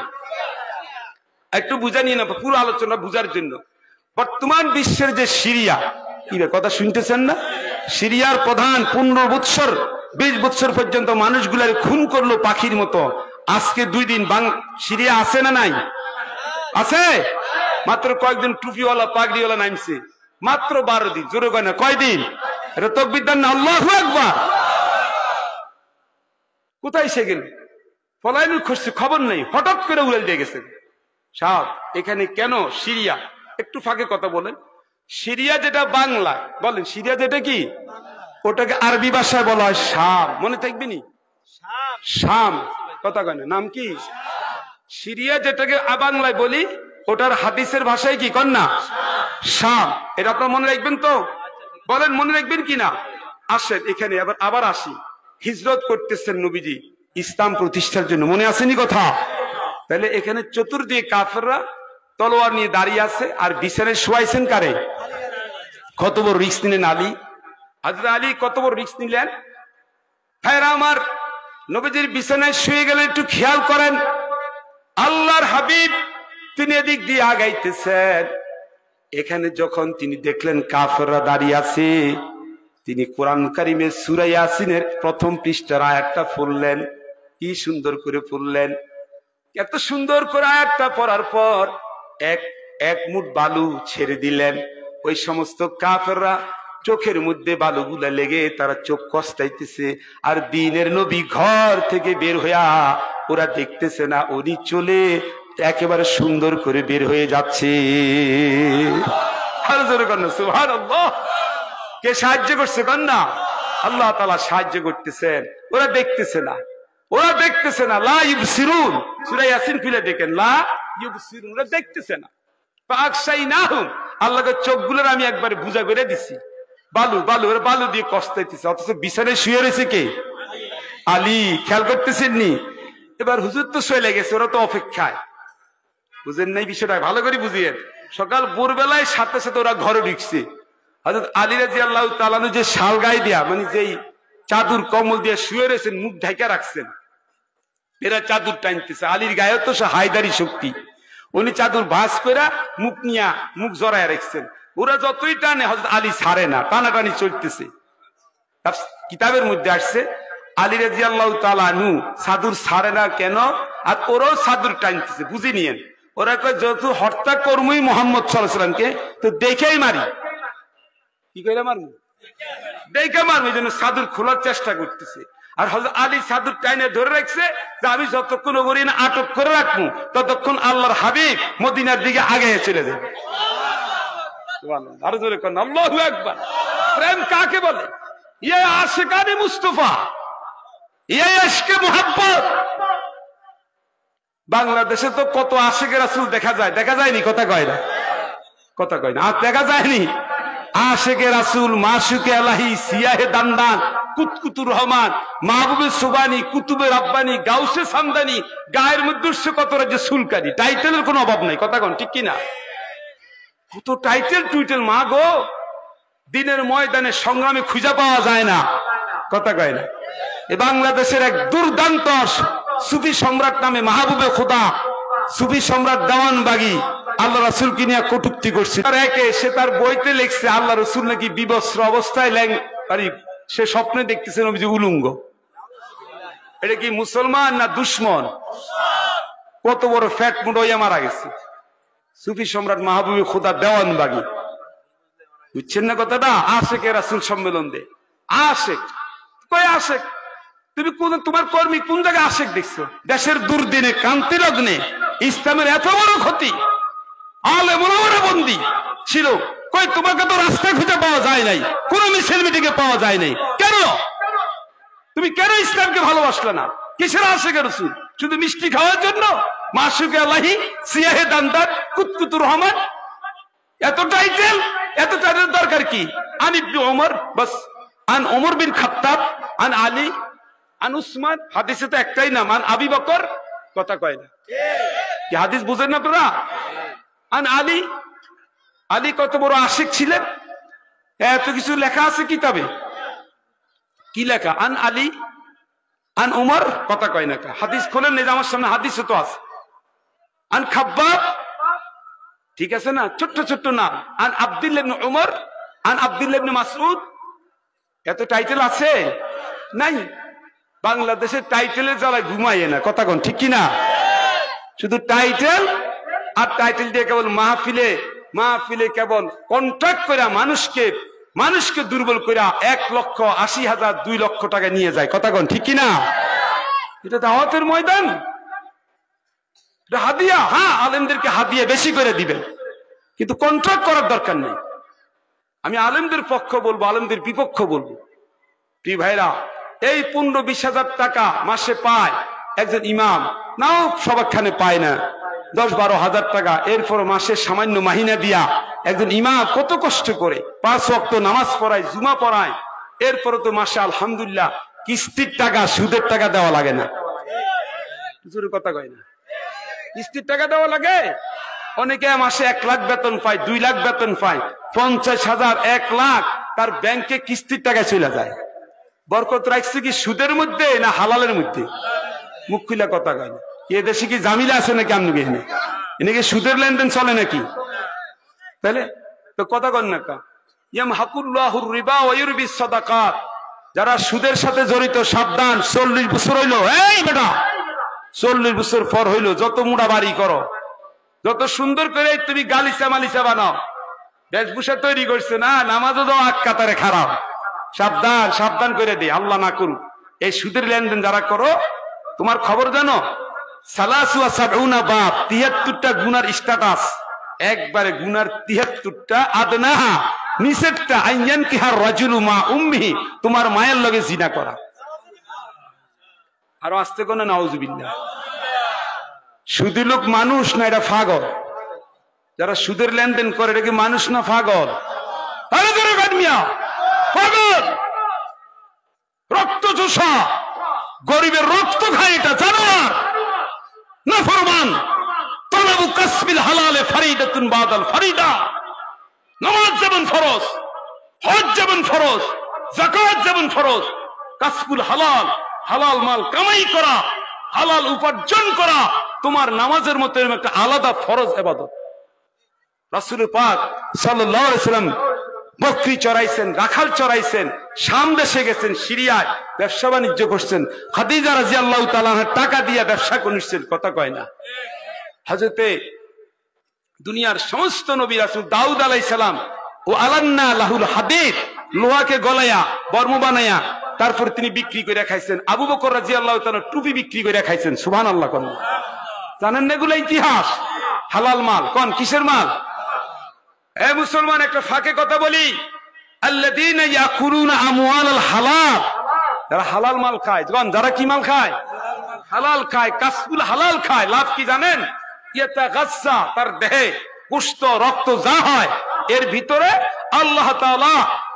একটু বুঝা নিয়ে না, পুরো আলোচনা বুঝার জন্য। বর্তমান বিশ্বের যে সিরিয়া, কি কথা শুনতেছেন না? সিরিয়ার প্রধান 15 বৎসর 20 বৎসর পর্যন্ত মানুষগুলার খুন করলো পাখির মতো। আজকে 2 দিন সিরিয়া আছে না নাই? আছে? মাত্র কয়েকদিন টুপিওয়ালা পাগড়িওয়ালা নামছে, মাত্র 12 দিন। জোরে কয় না, কয়দিন? এটা তাকবীর দেন না, আল্লাহু আকবার। কোথায় সে গেল? পলায়ন খুঁজছে, খবর নেই, হঠাৎ করে উড়ে দিয়ে গেছে। সাহেব এখানে কেন? সিরিয়া, একটু ফাঁকে কথা বলেন। সিরিয়া যেটা বাংলা বলেন, সিরিয়া যেটা কি, ওটাকে আরবি ভাষায় বলা হয় শাম। মনে থাকবে নি? শাম। কথা কয় না, নাম কি? সিরিয়া যেটাকে বাংলায় বলি, ওটার হাদিসের ভাষায় কি কন্যা? শাম। এটা আপনার মনে রাখবেন তো? বলেন মনে রাখবেন কিনা? আসেন এখানে আবার আসি। হিজরত করতেছেন নবীজি ইসলাম প্রতিষ্ঠার জন্য, মনে আসেনি কথা? তাহলে এখানে চতুর্দিকে কাফেররা তলোয়ার নিয়ে দাঁড়িয়ে আছে, আর বিছানায় শোয়াইছেন কারে? কত বড় রিস্ক নিলেন আলী। হযরত আলী কত বড় রিস্ক নিলেন। ভাইরা আমার, নবীজির বিছানায় শুয়ে গেলেন, একটু খেয়াল করেন। আল্লাহর হাবিব তিনি এদিক দিয়ে আগাইতেছেন। এখানে যখন তিনি দেখলেন কাফেররা দাঁড়িয়ে আছে, তিনি কোরআন কারিমের সূরা ইয়াসিনের প্রথম পৃষ্ঠার আয়াতটা পড়লেন। কি সুন্দর করে পড়লেন! এত সুন্দর করে আয়াতটা পড়ার পর এক মুঠ বালু ছেড়ে দিলেন। ওই সমস্ত কাফেররা চোখের মধ্যে বালুগুলা লেগে তারা চোখ কষ্টাইতেছে, আর দ্বীনের নবী ঘর থেকে বের হইয়া ওরা দেখতেছে না, উনি চলে একেবারে সুন্দর করে বের হয়ে যাচ্ছে। সুবহানাল্লাহ। কে সাহায্য করছে কন্যা? আল্লাহ তাআলা সাহায্য করতেছেন। ওরা দেখতেছে না, ওরা দেখতেছে না। লা ইউবসিরুন, সূরা ইয়াসিন খুলে দেখেন, লা ইউবসিরুন, ওরা দেখতেছে না। ফাআকশাইনাহুম, আল্লাহকে চোখগুলোর আমি একবারে বুঝা করে দিছি। বালু বালু, ওরা বালু দিয়ে কষ্টাইতেছে, অথচ বিছানায় শুয়ে রয়েছে কে? আলী। খেয়াল করতেছেন নি? এবার হুজুর তো চলে গেছে, ওরা তো অপেক্ষায়। বুঝেন নাই বিষয়টা? ভালো করে বুঝিয়েন। সকাল ভোরবেলায় সাথে সাথে ওরা ঘরে ঢুকছে। হযরত আলী রাদিয়াল্লাহু তাআলা আনহু যে শাল গায়ে দিয়া, মানে যেই চাদর কম্বল দিয়ে শুয়ে রয়েছেন, মুখ ঢাকা রাখছেন, এরা চাদর টানতেছে। আলীর গায়ে তো সে হায়দারি শক্তি, উনি চাদর ভাঁজ করে মুখ নিয়া মুখ জড়ায় রাখছেন। ওরা যতই টানে হযরত আলী ছাড়ে না, টানাটানি চলতেছে। কিতাবের মধ্যে আসছে আলী রাদিয়াল্লাহু তাআলা আনহু চাদর ছাড়ে না কেন, আর ওরাও চাদর টানতেছে। বুঝে নিয়েন, ওরা কয় যত হত্যা কর্মই মুহাম্মদ সাল্লাল্লাহু আলাইহি ওয়াসাল্লামকে, তো দেখেই মারি। কি কইরা মারমু? দেখে মারমু। এই জন্য চাদর খোলার চেষ্টা করতেছে। আর হযরত আলী চাদর টাইনে ধরে রাখছে যে আমি যতক্ষণ ওরে না আটক করে রাখবো, ততক্ষণ আল্লাহর হাবিব মদিনার দিকে আগে চলে যাবে। সুবহানাল্লাহ। আরো জোরে কোন আল্লাহু আকবার। প্রেম কাকে বলে? ইয়ে আশিকানে মুস্তাফা, ইয়ে ইশকে মুহাব্বত। বাংলাদেশে তো কত আশিকে রাসূল দেখা যায়, দেখা যায়নি? কথা কয় না, কথা কয় না, আর দেখা যায়নি? আশিকে রাসূল, মাশুকে আলাহি, সিয়াহে দান্দান, কুতকুতুর রহমান, মাহবুবে সুবানি, কুতুবে রাব্বানি, গাউসে সামদানি, গায়ের মধ্যে কত রাজ্যে সুলকানি। টাইটেলের কোনো অভাব নাই। কথা কন ঠিক কিনা? কত টাইটেল টুইটেল, মা গো! দিনের ময়দানে সংগ্রামে খুঁজে পাওয়া যায় না। কথা কয় না? এ বাংলাদেশের এক দুর্দান্ত সুফি সম্রাট নামে মাহবুবে খুদা, সুফি সম্রাট দেওয়ানবাগী আল্লাহ রাসূলকে নিয়ে কটূক্তি করছে। আর একে সে তার বইতে লিখছে আল্লাহ রাসূল নাকি বিবস্ত্র অবস্থায় সে স্বপ্নে দেখতেছে নবীজি উলঙ্গ। এটা কি মুসলমান না দুশ্মন? কত বড় ফ্যাট মুড হইয়া মারা গেছে সুফি সম্রাট মাহবুবে খুদা দেওয়ানবাগী। বুঝছেন না কথাটা? আশেকে রাসূল সম্মেলন দে আশেক কই আশেক? তুমি কোন, তোমার কর্মী কোন জায়গায় আশেক দেখছো? দেশের দুর্দিনে ক্রান্তি লগ্নে ইসলামের এত বড় ক্ষতি, আলেম ওলামারা বন্দী ছিল, কই তোমাকে তো রাস্তায় খুঁজে পাওয়া যায় নাই, কোন মিছিল মিটিংয়ে পাওয়া যায় নাই। কেন? তুমি কেন ইসলামকে ভালোবাসলে না? কিসের আশেকে রাসূল? শুধু মিষ্টি খাওয়ার জন্য? মাশুকে আলাহি, সিয়াহে দান্দান, কুতকুতুর রহমান, এত টাইটেল, এত টাইটেল দরকার কি? আন ইবনে ওমর, বাস আন ওমর বিন খাত্তাব, আন আলী, আন উসমান। হাদিসে তো একটাই নাম, আন আবি বকর। কথা কয় না? কি হাদিস বুঝেন না আপনারা? আন আলী, আলী কত বড় আশিক ছিলেন, এত কিছু লেখা আছে কিতাবে। কি লেখা? আন আলী, আন উমর। কথা কয় না? হাদিস খোলেন না, আমার সামনে হাদিসে তো আছে। আন খাব্বাব, ঠিক আছে না? ছোট্ট ছোট্ট নাম। আন আব্দুল্লাহ ইবনে উমর, আন আব্দুল্লাহ ইবনে মাসউদ। এত টাইটেল আছে নাই? বাংলাদেশের টাইটেলের জ্বালায় ঘুমাইয়ে না। কথা কোন ঠিক কিনা? শুধু টাইটেল আর টাইটেল দিয়ে কেবল মাহফিলে মাহফিলে কেবল কন্ট্রাক্ট করে মানুষকে দুর্বল করে 1,80,000 2 লক্ষ টাকা নিয়ে যায়। কথা কোন ঠিক কিনা? এটা দাওয়াতের ময়দান, এটা হাদিয়া। হ্যাঁ, আলেমদেরকে হাদিয়া বেশি করে দিবেন, কিন্তু কন্ট্রাক্ট করার দরকার নেই। আমি আলেমদের পক্ষ বলবো, আলেমদের বিপক্ষ বলবো। প্রিয় ভাইরা, এই 15-20 হাজার টাকা মাসে পায় একজন ইমাম, নাও সবাখানে পায় না, 10-12 হাজার টাকা। এরপর মাসে সামান্য মাহিনা দিয়া একজন ইমাম কত কষ্ট করে 5 ওয়াক্ত নামাজ পড়ায়, জুমা পড়ায়, এরপরে তো মাসে আলহামদুলিল্লাহ কিস্তির টাকা, সুদের টাকা দেওয়া লাগে না। কথা কয় না, কিস্তির টাকা দেওয়া লাগে। অনেকে মাসে 1 লাখ বেতন পায়, 2 লাখ বেতন পায়, 50,000 1 লাখ তার ব্যাংকে কিস্তির টাকা চলে যায়। বরকত রাখছে কি সুদের মধ্যে না হালালের মধ্যে? মুখ খুলে কথা কয় না। এ দেশে কি জামিলা আছে নাকি? আপনি এনেকে সুদের লেনদেন চলে নাকি? তাহলে তো কথা কন না কা ইয়ামহাকুল্লাহুর রিবা ওয়া ইউরবিস সাদাকাত। যারা সুদের সাথে জড়িত সাবধান। 40 বছর হইলো, এই বেটা 40 বছর পর হইলো, যত মুড়া বাড়ি করো, যত সুন্দর করে তুমি গালিচা মালিচা বানাও, বেশভূষা তৈরি করছে না, নামাজও দাও এক কাতারে খারাপ। সাবধান, সাবধান করে দে, আল্লাহ না করুক। এই সুদের লেনদেন যারা করো, তোমার খবর জানো, 73 বাপ, 73টা গুনার স্ট্যাটাস, একবারে গুনার 73টা আদনাহা, নিচেরটা আইয়ান কিহার রাজুলু মা উম্মিহি, তোমার মায়ের লগে জিনা করা। আরো আসতে কোন নাউজুবিল্লাহ। সুদী লোক মানুষ না, এটা পাগল। যারা সুদের লেনদেন করে এটা কি মানুষ না পাগল? পাগল, রক্ত চোষা, গরিবের রক্ত খায়, এটা জানোয়ার, নাফরমান। তলাবু কাসবিল হালালে ফারিদাতুন বাদাল ফারিদা। নামাজ যেমন ফরজ, হজ যেমন ফরজ, যাকাত যেমন ফরজ, কাসবুল হালাল, হালাল মাল কামাই করা, হালাল উপার্জন করা তোমার নামাজের মতো একটা আলাদা ফরজ ইবাদত। রাসূল পাক সাল্লাল্লাহু আলাইহি ওয়াসাল্লাম বকরি চড়াইছেন, রাখাল চড়াইছেন, শাম দেশে গেছেন, সিরিয়ায় ব্যবসা বাণিজ্য করছেন, খাদিজা রাদিয়াল্লাহু তাআলা টাকা দিয়ে ব্যবসা করেছেন। কথা কয় না? হযরতে দুনিয়ার সমস্ত নবী রাসূল দাউদ আলাইহিস সালাম ও আলান্না লাহুল হাদীদ, লোহাকে গলায়া বর্ম বানায়া তারপর তিনি বিক্রি করে খাইছেন। আবু বকর রাদিয়াল্লাহু তাআলা টুপি বিক্রি করে খাইছেন। সুবহানাল্লাহ কোন জানেন না? এগুলো ইতিহাস। হালাল মাল কোন কিসের মাল? এ মুসলমান, একটা ফাঁকে কথা বলি, আল্লাযীনা ইয়াকুলুনা আমওয়ালাল হালাল, যারা হালাল মাল খায়, যারা কি মাল খায়? হালাল খায়, কাসবুল হালাল খায়। লাভ কি জানেন? ইয়াতাগাজ্জা, তার দেহে গোশত রক্ত যা হয় এর ভিতরে আল্লাহ তাআলা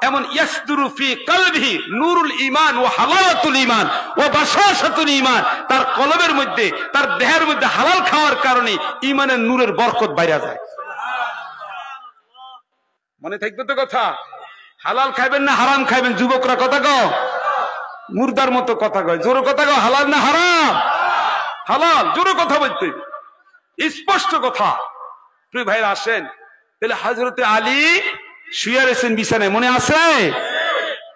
এমন ইয়াসদুরু ফি কলবিহি নূরুল ঈমান ওয়া হালাওয়াতুল ঈমান ওয়া বাশাশাতুল ঈমান, তার কলবের মধ্যে, তার দেহের মধ্যে হালাল খাওয়ার কারণে ঈমানের নূরের বরকত বাইরে যায়। মনে থাকবে তো কথা? হালাল খাইবেন না হারাম খাইবেন? যুবকরা কথা কও, মুর্দার মতো কথা কয়, জোরে কথা কও। হালাল না হারাম? হালাল, জোরে কথা বলতে, স্পষ্ট কথা। প্রিয় ভাইরা আসেন, তাহলে হযরতে আলী শুয়ে রয়েছেন বিছানায়, মনে আছে?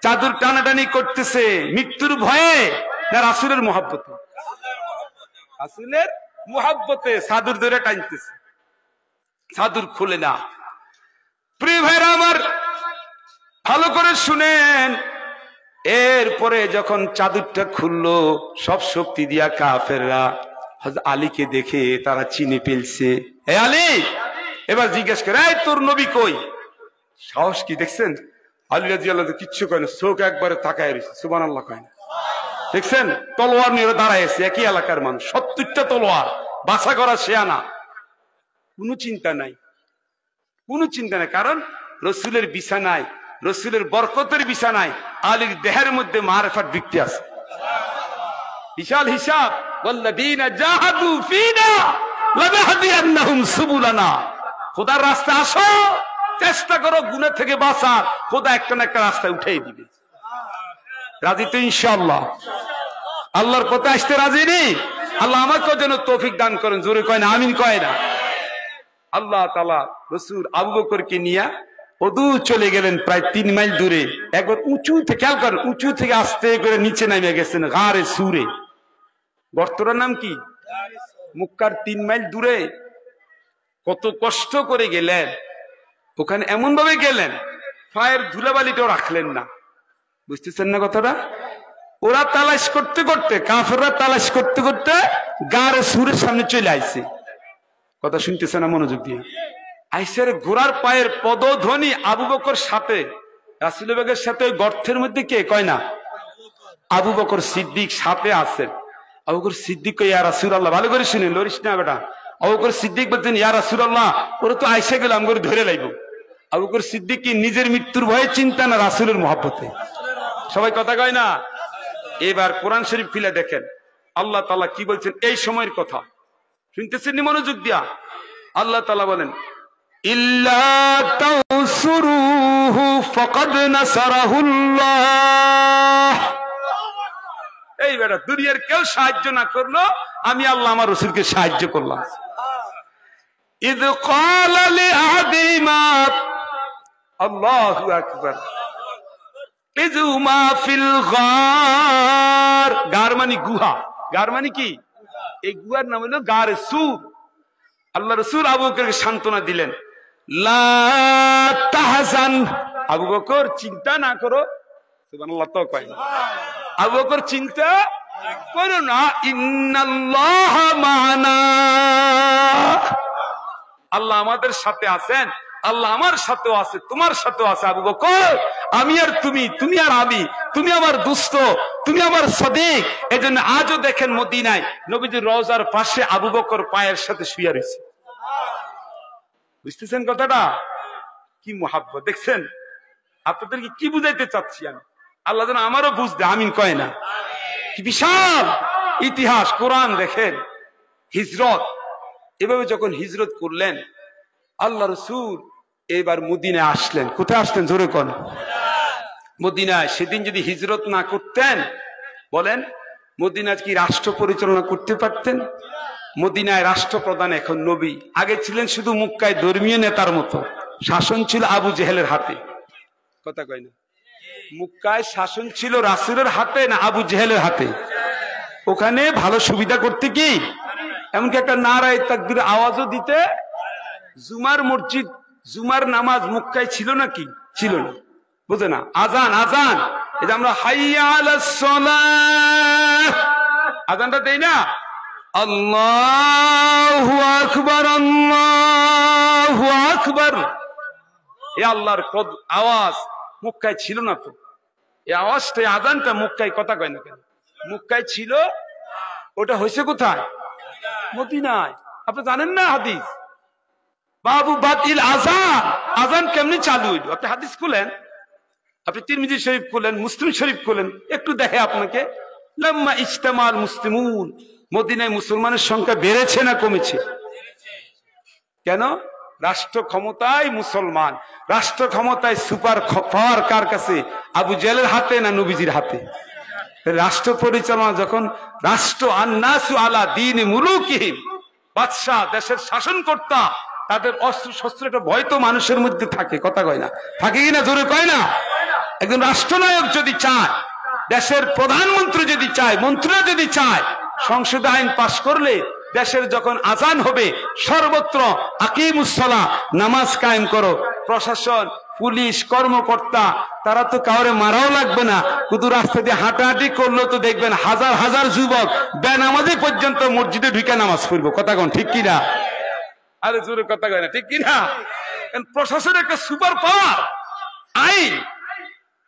চাদর টানাটানি করতেছে, মৃত্যুর ভয়ে না রাসূলের মুহাব্বতে? রাসূলের মুহাব্বতে চাদর ধরে টানতেছে, চাদর খুলে না। প্রিয় ভাইরা আমার, ভালো করে শুনেন। এরপরে যখন চাদরটা খুললো, সব শক্তি দিয়া কাফেররা হযরত আলীকে দেখে তারা চিনে ফেলছে। এ আলী, এবার জিজ্ঞেস করে, এই তোর নবী কই? সাহস কি দেখছেন? আলী রাদিয়াল্লাহু কিচ্ছু কয় না, চোখ একবারে তাকায় রয়েছে। সুবহানাল্লাহ কয় না? দেখছেন, তলোয়ার নিয়ে দাঁড়ায় আছে, একই এলাকার মানুষ, 70টা তলোয়ার, বাছা করা শেয়ানা, কোনো চিন্তা নাই, কোনো চিন্তা নাই। কারণ রসুলের বিছানায়, রসুলের বরকতের বিছানায় আলীর দেহের মধ্যে মারিফাত বৃত্তি আছে, বিশাল হিসাব। ওয়াল্লাযীনা জাহাদু ফীনা লানাহদিয়ান্নাহুম সুবুলানা। খোদার রাস্তা আসো, চেষ্টা করো গুনাহ থেকে বাঁচার, খোদা একটা না একটা রাস্তায় উঠিয়ে দিবে। রাজি তো ইনশাআল্লাহ? আল্লাহর পথে আসতে রাজি নেই? আল্লাহ আমাকে যেন তৌফিক দান করেন। জোরে কয় না আমিন? কয় না? আল্লাহ তাআলা রাসূল আবু বকরকে নিয়ে অদূর চলে গেলেন, প্রায় 3 মাইল দূরে। একবার উঁচু থেকে, খেয়াল করেন, উঁচু থেকে আস্তে করে নিচে নেমে গেছেন গারে সুরে। গর্তটার নাম কি? মুক্কার 3 মাইল দূরে কত কষ্ট করে গেলেন, ওখানে এমন ভাবে গেলেন পায়ের ধুলাবালিটাও রাখলেন না। বুঝতেছেন না কথাটা? ওরা তালাশ করতে করতে, কাফেররা তালাশ করতে করতে গাড়ে সুরের সামনে চলে আইছে। কথা শুনতেছে না মনোযোগ দিয়ে? আইসের ঘোড়ার পায়ের পদধ্বনি আবু বকর সাথে, রাসূল বেগের সাথে ওই গর্তের মধ্যে কে কয় না? আবু বকর সিদ্দিক সাথে আছেন। আবু বকর সিদ্দিক কই, ইয়া রাসূলুল্লাহ, ভালো করে শুনেন, লরিস না বেটা। আবু বকর সিদ্দিক বলতেন, ইয়া রাসূলুল্লাহ, ওরা তো আইসা গেল, আমি করে ধরে লাইব। আবু বকর সিদ্দিক কি নিজের মৃত্যুর ভয়ে চিন্তা না রাসূলের মহব্বতে? সবাই কথা কয় না? এবার কোরআন শরীফ খুলে দেখেন আল্লাহ তাআলা কি বলছেন এই সময়ের কথা। শুনতেছেন নি মনোযোগ দিয়া? আল্লাহ তাআলা বলেন, ইল্লা তানসুরুহু ফাকাদ নাসারাহুল্লাহ। এই বেটা, দুনিয়ার কেউ সাহায্য না করলো, আমি আল্লাহ আমার রাসূলকে সাহায্য করলাম। ইয ক্বালা লিআদিমা, আল্লাহু আকবার, ইযুমা ফিল গার। গার মানে গুহা, গার মানে কি? এই গুহার নাম হলো গারে সুর। আল্লাহ রাসূল আবু বকরকে সান্ত্বনা দিলেন, লা তাহজান, আবু বকর চিন্তা না করো। সুবহানাল্লাহ, তো কয় না আবু বকর চিন্তা করো না, ইন্নাল্লাহা মা'ানা, আল্লাহ আমাদের সাথে আছেন, আল্লাহ আমার সাথেও আছে, তোমার সাথেও আছে। আবু বকর, আমি আর তুমি, তুমি আর আমি, তুমি আমার দুস্থ, তুমি আমার সাদিক। এই জন্য আজও দেখেন মদিনায় নবীজির রওজার পাশে আবু বকর পায়ের সাথে শুয়ে রয়েছে। বুঝতেছেন কথাটা? কি মুহাব্বত দেখছেন? আপনাদেরকে কি বুঝাইতে চাচ্ছি আমি, আল্লাহ যেন আমারও বুঝতে, আমিন কয় না? কি বিশাল ইতিহাস কোরআন দেখেন। হিজরত, এভাবে যখন হিজরত করলেন আল্লাহ রাসূল এবার মদিনায় আসলেন। কোথায় আসলেন জোরে কোন? মদিনায়। সেদিন যদি হিজরত না করতেন, বলেন মদিনায় কি রাষ্ট্র পরিচালনা করতে পারতেন? মদিনায় রাষ্ট্রপ্রধান এখন নবী, আগে ছিলেন শুধু মক্কায় ধর্মীয় নেতার মতো। শাসন ছিল আবু জেহেলের হাতে। কথা কয় না? মক্কায় শাসন ছিল রাসূলের হাতে না আবু জেহেলের হাতে? ওখানে ভালো সুবিধা করতে কি, এমনকি একটা নারায়ে তাকবীর আওয়াজও দিতে। জুমার মসজিদ, জুমার নামাজ মক্কায় ছিল নাকি? ছিল না। বুঝে না? আজান, আজান, এই যে আমরা হাইয়া আলাস সালাহ আজানটা দেই না, আল্লাহু আকবার, আল্লাহু আকবার, এই আল্লাহর আওয়াজ মক্কায় ছিল না। তো এই আওয়াজটা, আজানটা মক্কায়, কথা কয় না কেন? মক্কায় ছিল, ওটা হয়েছে কোথায়? মদিনায়। আপনি জানেন না হাদিস? বাবু বাতিল আজান, আজান কেমনি চালু হইল? আপনি হাদিস খুলেন, আপনি তিরমিজি শরীফ খুলেন, মুসলিম শরীফ খুলেন, একটু দেখে আপনাকে। লাম্মা ইজতামাল মুসলিমুন, মদিনায় মুসলমানের সংখ্যা বেড়েছে না কমেছে? কেন? রাষ্ট্র ক্ষমতায় মুসলমান, রাষ্ট্র ক্ষমতায় সুপার পাওয়ার কার কাছে? আবু জেহেলের হাতে না নবীজির হাতে? রাষ্ট্র পরিচালনা যখন রাষ্ট্র, আন্নাসু আলা দীন মুলুকিহিম, বাদশাহ দেশের শাসনকর্তা, তাদের অস্ত্র শস্ত্র একটা ভয় তো মানুষের মধ্যে থাকে। কথা কয় না? থাকে কিনা জোরে কয় না? একজন রাষ্ট্রনায়ক যদি চায়, দেশের প্রধানমন্ত্রী যদি চায়, মন্ত্রীরা যদি চায়, সংসদে আইন পাশ করলে দেশের যখন আজান হবে সর্বত্র আকিমুস সালাহ, নামাজ কায়েম করো। প্রশাসন, পুলিশ, কর্মকর্তা, তারা তো কাউরে মারাও লাগবে না, শুধু রাস্তা দিয়ে হাঁটাহাঁটি করলো তো দেখবেন হাজার হাজার যুবক বেনামাজি পর্যন্ত মসজিদে ঢুকে নামাজ পড়বো। কথা কোন ঠিক কিনা? আরে জোরে কথা কয় না, ঠিক কিনা? প্রশাসনের একটা সুপার পাওয়ার, আইন,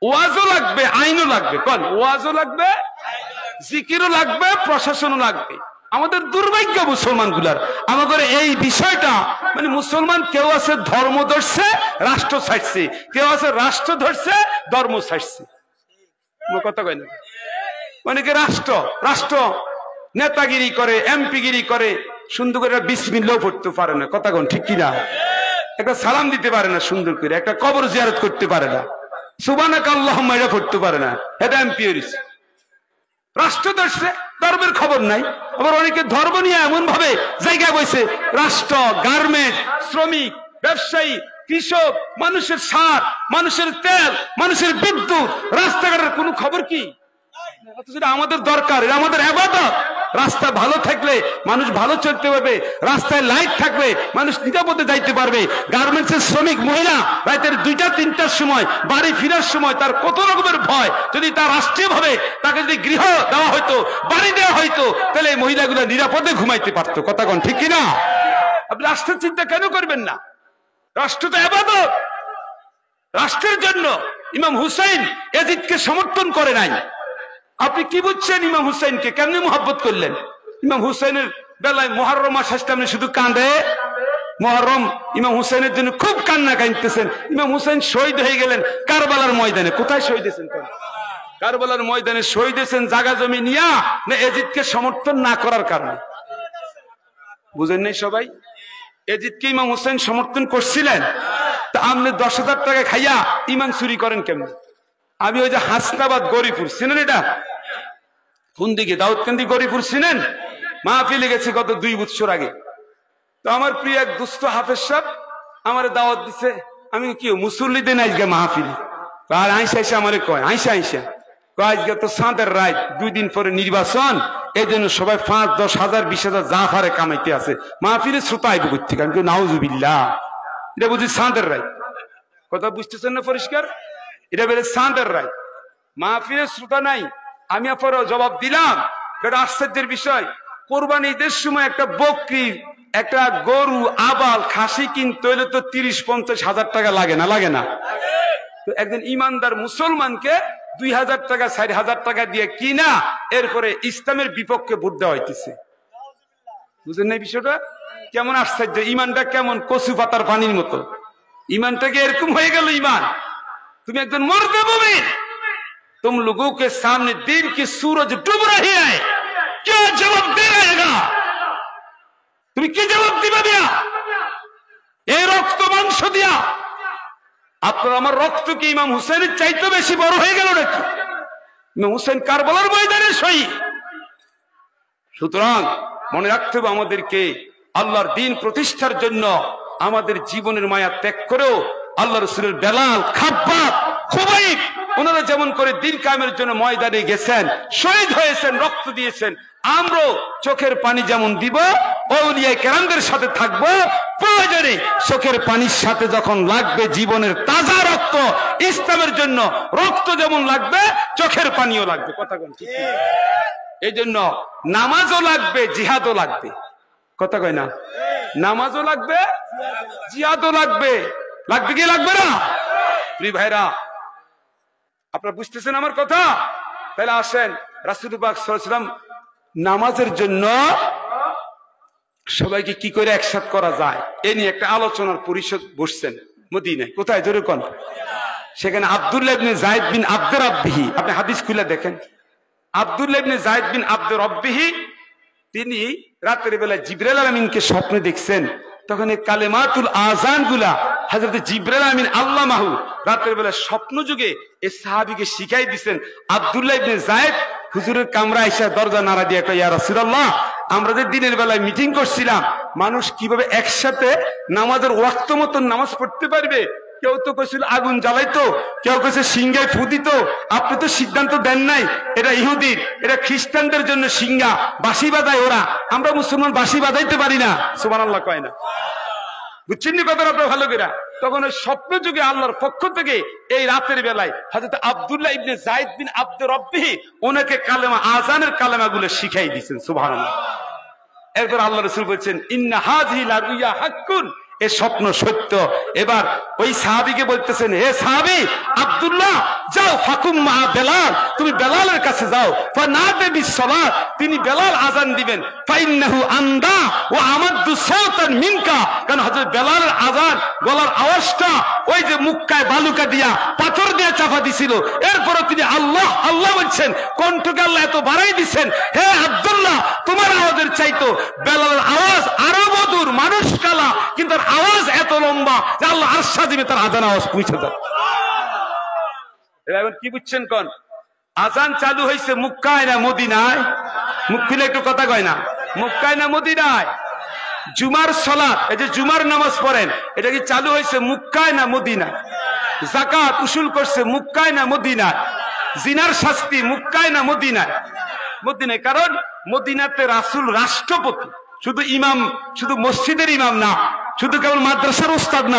ওয়াজও লাগবে, আইনও লাগবে। কোন? ওয়াজও লাগবে, জিকিরও লাগবে, প্রশাসনও লাগবে। আমাদের দুর্ভাগ্য মুসলমান গুলার, আমাদের এই বিষয়টা, মানে মুসলমান কেউ আছে ধর্ম ধরছে, রাষ্ট্র ছাড়ছে, কেউ আছে রাষ্ট্র ধরছে, ধর্ম ছাড়ছে। কথা কয় না? অনেকে রাষ্ট্র রাষ্ট্র নেতাগিরি করে, এমপিগিরি করে, সুন্দর করে বিসমিল্লাহ পড়তে পারে না। কথা কোন ঠিক কিনা? একটা সালাম দিতে পারে না সুন্দর করে, একটা কবর জিয়ারত করতে পারে না, সুবহানাকা আল্লাহুম্মা এটা পড়তে পারে না, এটা এমপি হইছে। রাষ্ট্র ধরছে, ধর্মের খবর নাই। আবার অনেকে ধর্ম নিয়ে এমন ভাবে জায়গায় বসে, রাষ্ট্র, গার্মেন্ট, শ্রমিক, ব্যবসায়ী, কৃষক, মানুষের সার, মানুষের তেল, মানুষের বিদ্যুৎ, রাস্তাঘাটের কোনো খবর কি? আমাদের দরকার, আমাদের ইবাদত। রাস্তা ভালো থাকলে মানুষ ভালো চলতে পারবে, রাস্তায় লাইট থাকলে মানুষ নিরাপদে যাইতে পারবে। গার্মেন্টসের শ্রমিক মহিলা রাতের 2টা-3টার সময় বাড়ি ফেরার সময় তার কত রকমের ভয়। যদি তার রাষ্ট্রীয় ভাবে তাকে যদি গৃহ দেওয়া হয়তো, বাড়ি দেওয়া হয়তো, তাহলে এই মহিলাগুলো নিরাপদে ঘুমাইতে পারতো। কথা কোন ঠিক কিনা? আপনি রাষ্ট্রের চিন্তা কেন করবেন না? রাষ্ট্র তো ইবাদত। রাষ্ট্রের জন্য ইমাম হুসাইন ইয়াজিদকে সমর্থন করে নাই। আপনি কি বুঝছেন ইমাম হুসাইনকে কেমনে মোহাব্বত করলেন? ইমাম হুসাইনের বেলায় মুহররম মাস আসলে আপনি শুধু কাঁদে। মুহররম ইমাম হুসাইনের জন্য খুব কান্না কাঁদতেছেন। ইমাম হুসাইন শহীদ হয়ে গেলেন কারবালার ময়দানে। কোথায় শহীদ হয়েছেন? কারবালার ময়দানে শহীদ হয়েছেন জায়গা জমি নিয়া, না ইয়াজিদকে সমর্থন না করার কারণে? বুঝেন নাই সবাই? ইয়াজিদকে ইমাম হুসাইন সমর্থন করছিলেন। তা আপনি 10,000 টাকা খাইয়া ইমান চুরি করেন কেমন? আমি ওই যে হাসনাবাদ গরিপুর চিনেন? এটা কোন দিকে? দাউদকান্দি গরিপুর চিনেন? মাহফিলে গেছে গত 2 বছর আগে। তো আমার প্রিয় এক দুস্থ হাফেজ সাহেব আমার দাওয়াত দিছে। আমি কি মুসল্লি দেন আজকে মাহফিলে? আর আইসা আইসা আমারে কয়, আইসা আজকে তো চাঁদের রাত, 2 দিন পরে নির্বাচন, এই জন্য সবাই 5, 10 হাজার 20 হাজার জাফারে কামাইতে আছে, মাহফিলে শ্রোতা আইব করতে। আমি নাউজুবিল্লাহ, এটা বুঝি চাঁদের রাত। কথা বুঝতেছেন না পরিষ্কার? এটা বেড়ে চাঁদের রাত, মাহফিলের শ্রোতা নাই। আমি পরে জবাব দিলাম, এটা আশ্চর্যের বিষয়। কোরবানি ঈদের সময় একটা বকরি, একটা গরু, আবাল, খাসি কিনতে হইলে তো 30-50 হাজার টাকা লাগে না? লাগে না? তো একজন ইমানদার মুসলমানকে 2,000 টাকা 4,000 টাকা দিয়ে কিনা এরপরে ইসলামের বিপক্ষে ভোট দেওয়া হইতেছে। বুঝেন না বিষয়টা? কেমন আশ্চর্য! ইমানটা কেমন কচু পাতার পানির মতো। ইমানটাকে এরকম হয়ে গেল। ইমান, তুমি একজন মর্দে মুমিন, तुम लोगों के सामने दिन की सूरज डूब रही है, क्या जवाब दे रहेगा? তুমি কি জবাব দিবে? দিয়া এই রক্ত মাংস দিয়া আপনার আমার রক্ত কি ইমাম হুসেনের চাইতে বেশি বড় হয়ে গেল নাকি? ইমাম হুসেন কারবালার ময়দানে শহীদ। সুতরাং মনে রাখতে হবে আমাদেরকে আল্লাহর দ্বীন প্রতিষ্ঠার জন্য আমাদের জীবনের মায়া ত্যাগ করেও আল্লাহ রাসূলের বেলাল, খাব্বাব, খুবাইব ওনারা যেমন করে দ্বীন কায়েমের জন্য ময়দানে গেছেন, শহীদ হয়েছেন, রক্ত দিয়েছেন, আমরাও চোখের পানি যেমন দিব, আউলিয়া কেরামদের সাথে থাকবো। প্রয়োজনে চোখের পানির সাথে যখন লাগবে জীবনের তাজা রক্ত, ইসলামের জন্য রক্ত যেমন লাগবে, চোখের পানিও লাগবে। কথা কোন ঠিক? এই জন্য নামাজও লাগবে, জিহাদও লাগবে। কথা কয় না? নামাজও লাগবে, জিহাদও লাগবে। লাগবে কি লাগবে না? প্রিয় ভাইরা, আপনারা বুঝতেছেন আমার কথা? তাহলে আসেন, রাসূল পাক সাল্লাল্লাহু আলাইহি ওয়াসাল্লাম নামাজের জন্য সবাইকে কি করে একসাথ করা যায় এ নিয়ে একটা আলোচনার পরিষদ বসছেন মদিনায়। কোথায়? জোরে কোন? সেখানে আব্দুল্লাহ ইবনে যায়েদ বিন আব্দুর রাব্বিহি, আপনি হাদিস খুলে দেখেন, আব্দুল্লাহ ইবনে যায়েদ বিন আব্দুর রাব্বিহি তিনি রাতের বেলা জিবরাইল আমিনকে স্বপ্নে দেখছেন। তখন এই কালেমাতুল আযান গুলা হযরত জিবরাইল আমিন আল্লামাহু রাতের বেলা স্বপ্ন যুগে এই সাহাবীকে শিখাই দিবেন। আব্দুল্লাহ ইবনে যায়েদ হুজুরের কামরা এসে দরজা নাড়া দিয়ে কয়, ইয়া রাসূলুল্লাহ, আমরা যে দিনের বেলায় মিটিং করছিলাম, মানুষ কিভাবে একসাথে নামাজের ওয়াক্ত মতন নামাজ পড়তে পারবে? কেউ তো কইছিল আগুন জ্বালাইতো, কেউ কইছে সিংহায় ফু দিত। আপনি তো সিদ্ধান্ত দেন নাই, এটা ইহুদির, এটা খ্রিস্টানদের জন্য সিংহা, বাঁশি বাজায় ওরা, আমরা মুসলমান বাঁশি বাজাইতে পারি না। সুবহানাল্লাহ কয় না? বুঝছেন নি কথাটা আপনারা ভালো করে? তখন ওই স্বপ্ন যুগে আল্লাহর পক্ষ থেকে এই রাতের বেলায় হযরত আব্দুল্লাহ ইবনে যায়েদ বিন আব্দুর রাব্বিহি ওনাকে কালেমা, আযানের কালেমাগুলো শিখাই দিয়েছেন। সুবহানাল্লাহ। এরপর আল্লাহ রাসূল বলছেন, ইন্না হাযিহি লা রুয়া হাক্কুন, এ স্বপ্ন সত্য। এবার ওই সাহাবীকে বলতেছেন, হে সাহাবী আব্দুল্লাহ, যাও ফাকুম মা বেলাল, তুমি বেলালের কাছে যাও, ফানাদে বিসসালাত, তিনি বেলাল আযান দিবেন, ফাইন্নাহু আন্দা ওয়া আমাদ্দু সাওতান মিনকা, কারণ হযরত বেলালের আযান গলার আওয়াজটা ওই যে মুক্কায় বালুকা দিয়া পাথর দিয়ে চাপা দিছিল, এরপরও তিনি আল্লাহ আল্লাহ বলছেন, কণ্ঠকে আল্লাহ এত বাড়াই দিচ্ছেন, হে আব্দুল্লাহ, তোমার আওয়াজের চাইতো বেলালের আওয়াজ আরো মধুর, মানুষ কালা, কিন্তু আওয়াজ এত লম্বা যে আল্লাহ আরশ দিবে তার আযান আওয়াজ পৌঁছে যায়। এখন কি বুঝছেন কোন? আযান চালু হয়েছে মক্কায় না মদিনায়? মুখ খুলে একটু কথা কয় না, মক্কায় না মদিনায়? জুমার সালাত, এই যে জুমার নামাজ পড়েন, এটা কি চালু হয়েছে মক্কায় না মদিনায়? যাকাত উসুল করছে মক্কায় না মদিনায়? জিনার শাস্তি মক্কায় না মদিনায়? মদিনায়, কারণ মদিনাতে রাসূল রাষ্ট্রপতি, শুধু ইমাম, শুধু মসজিদের ইমাম না, শুধু কেবল মাদ্রাসার উস্তাদ না,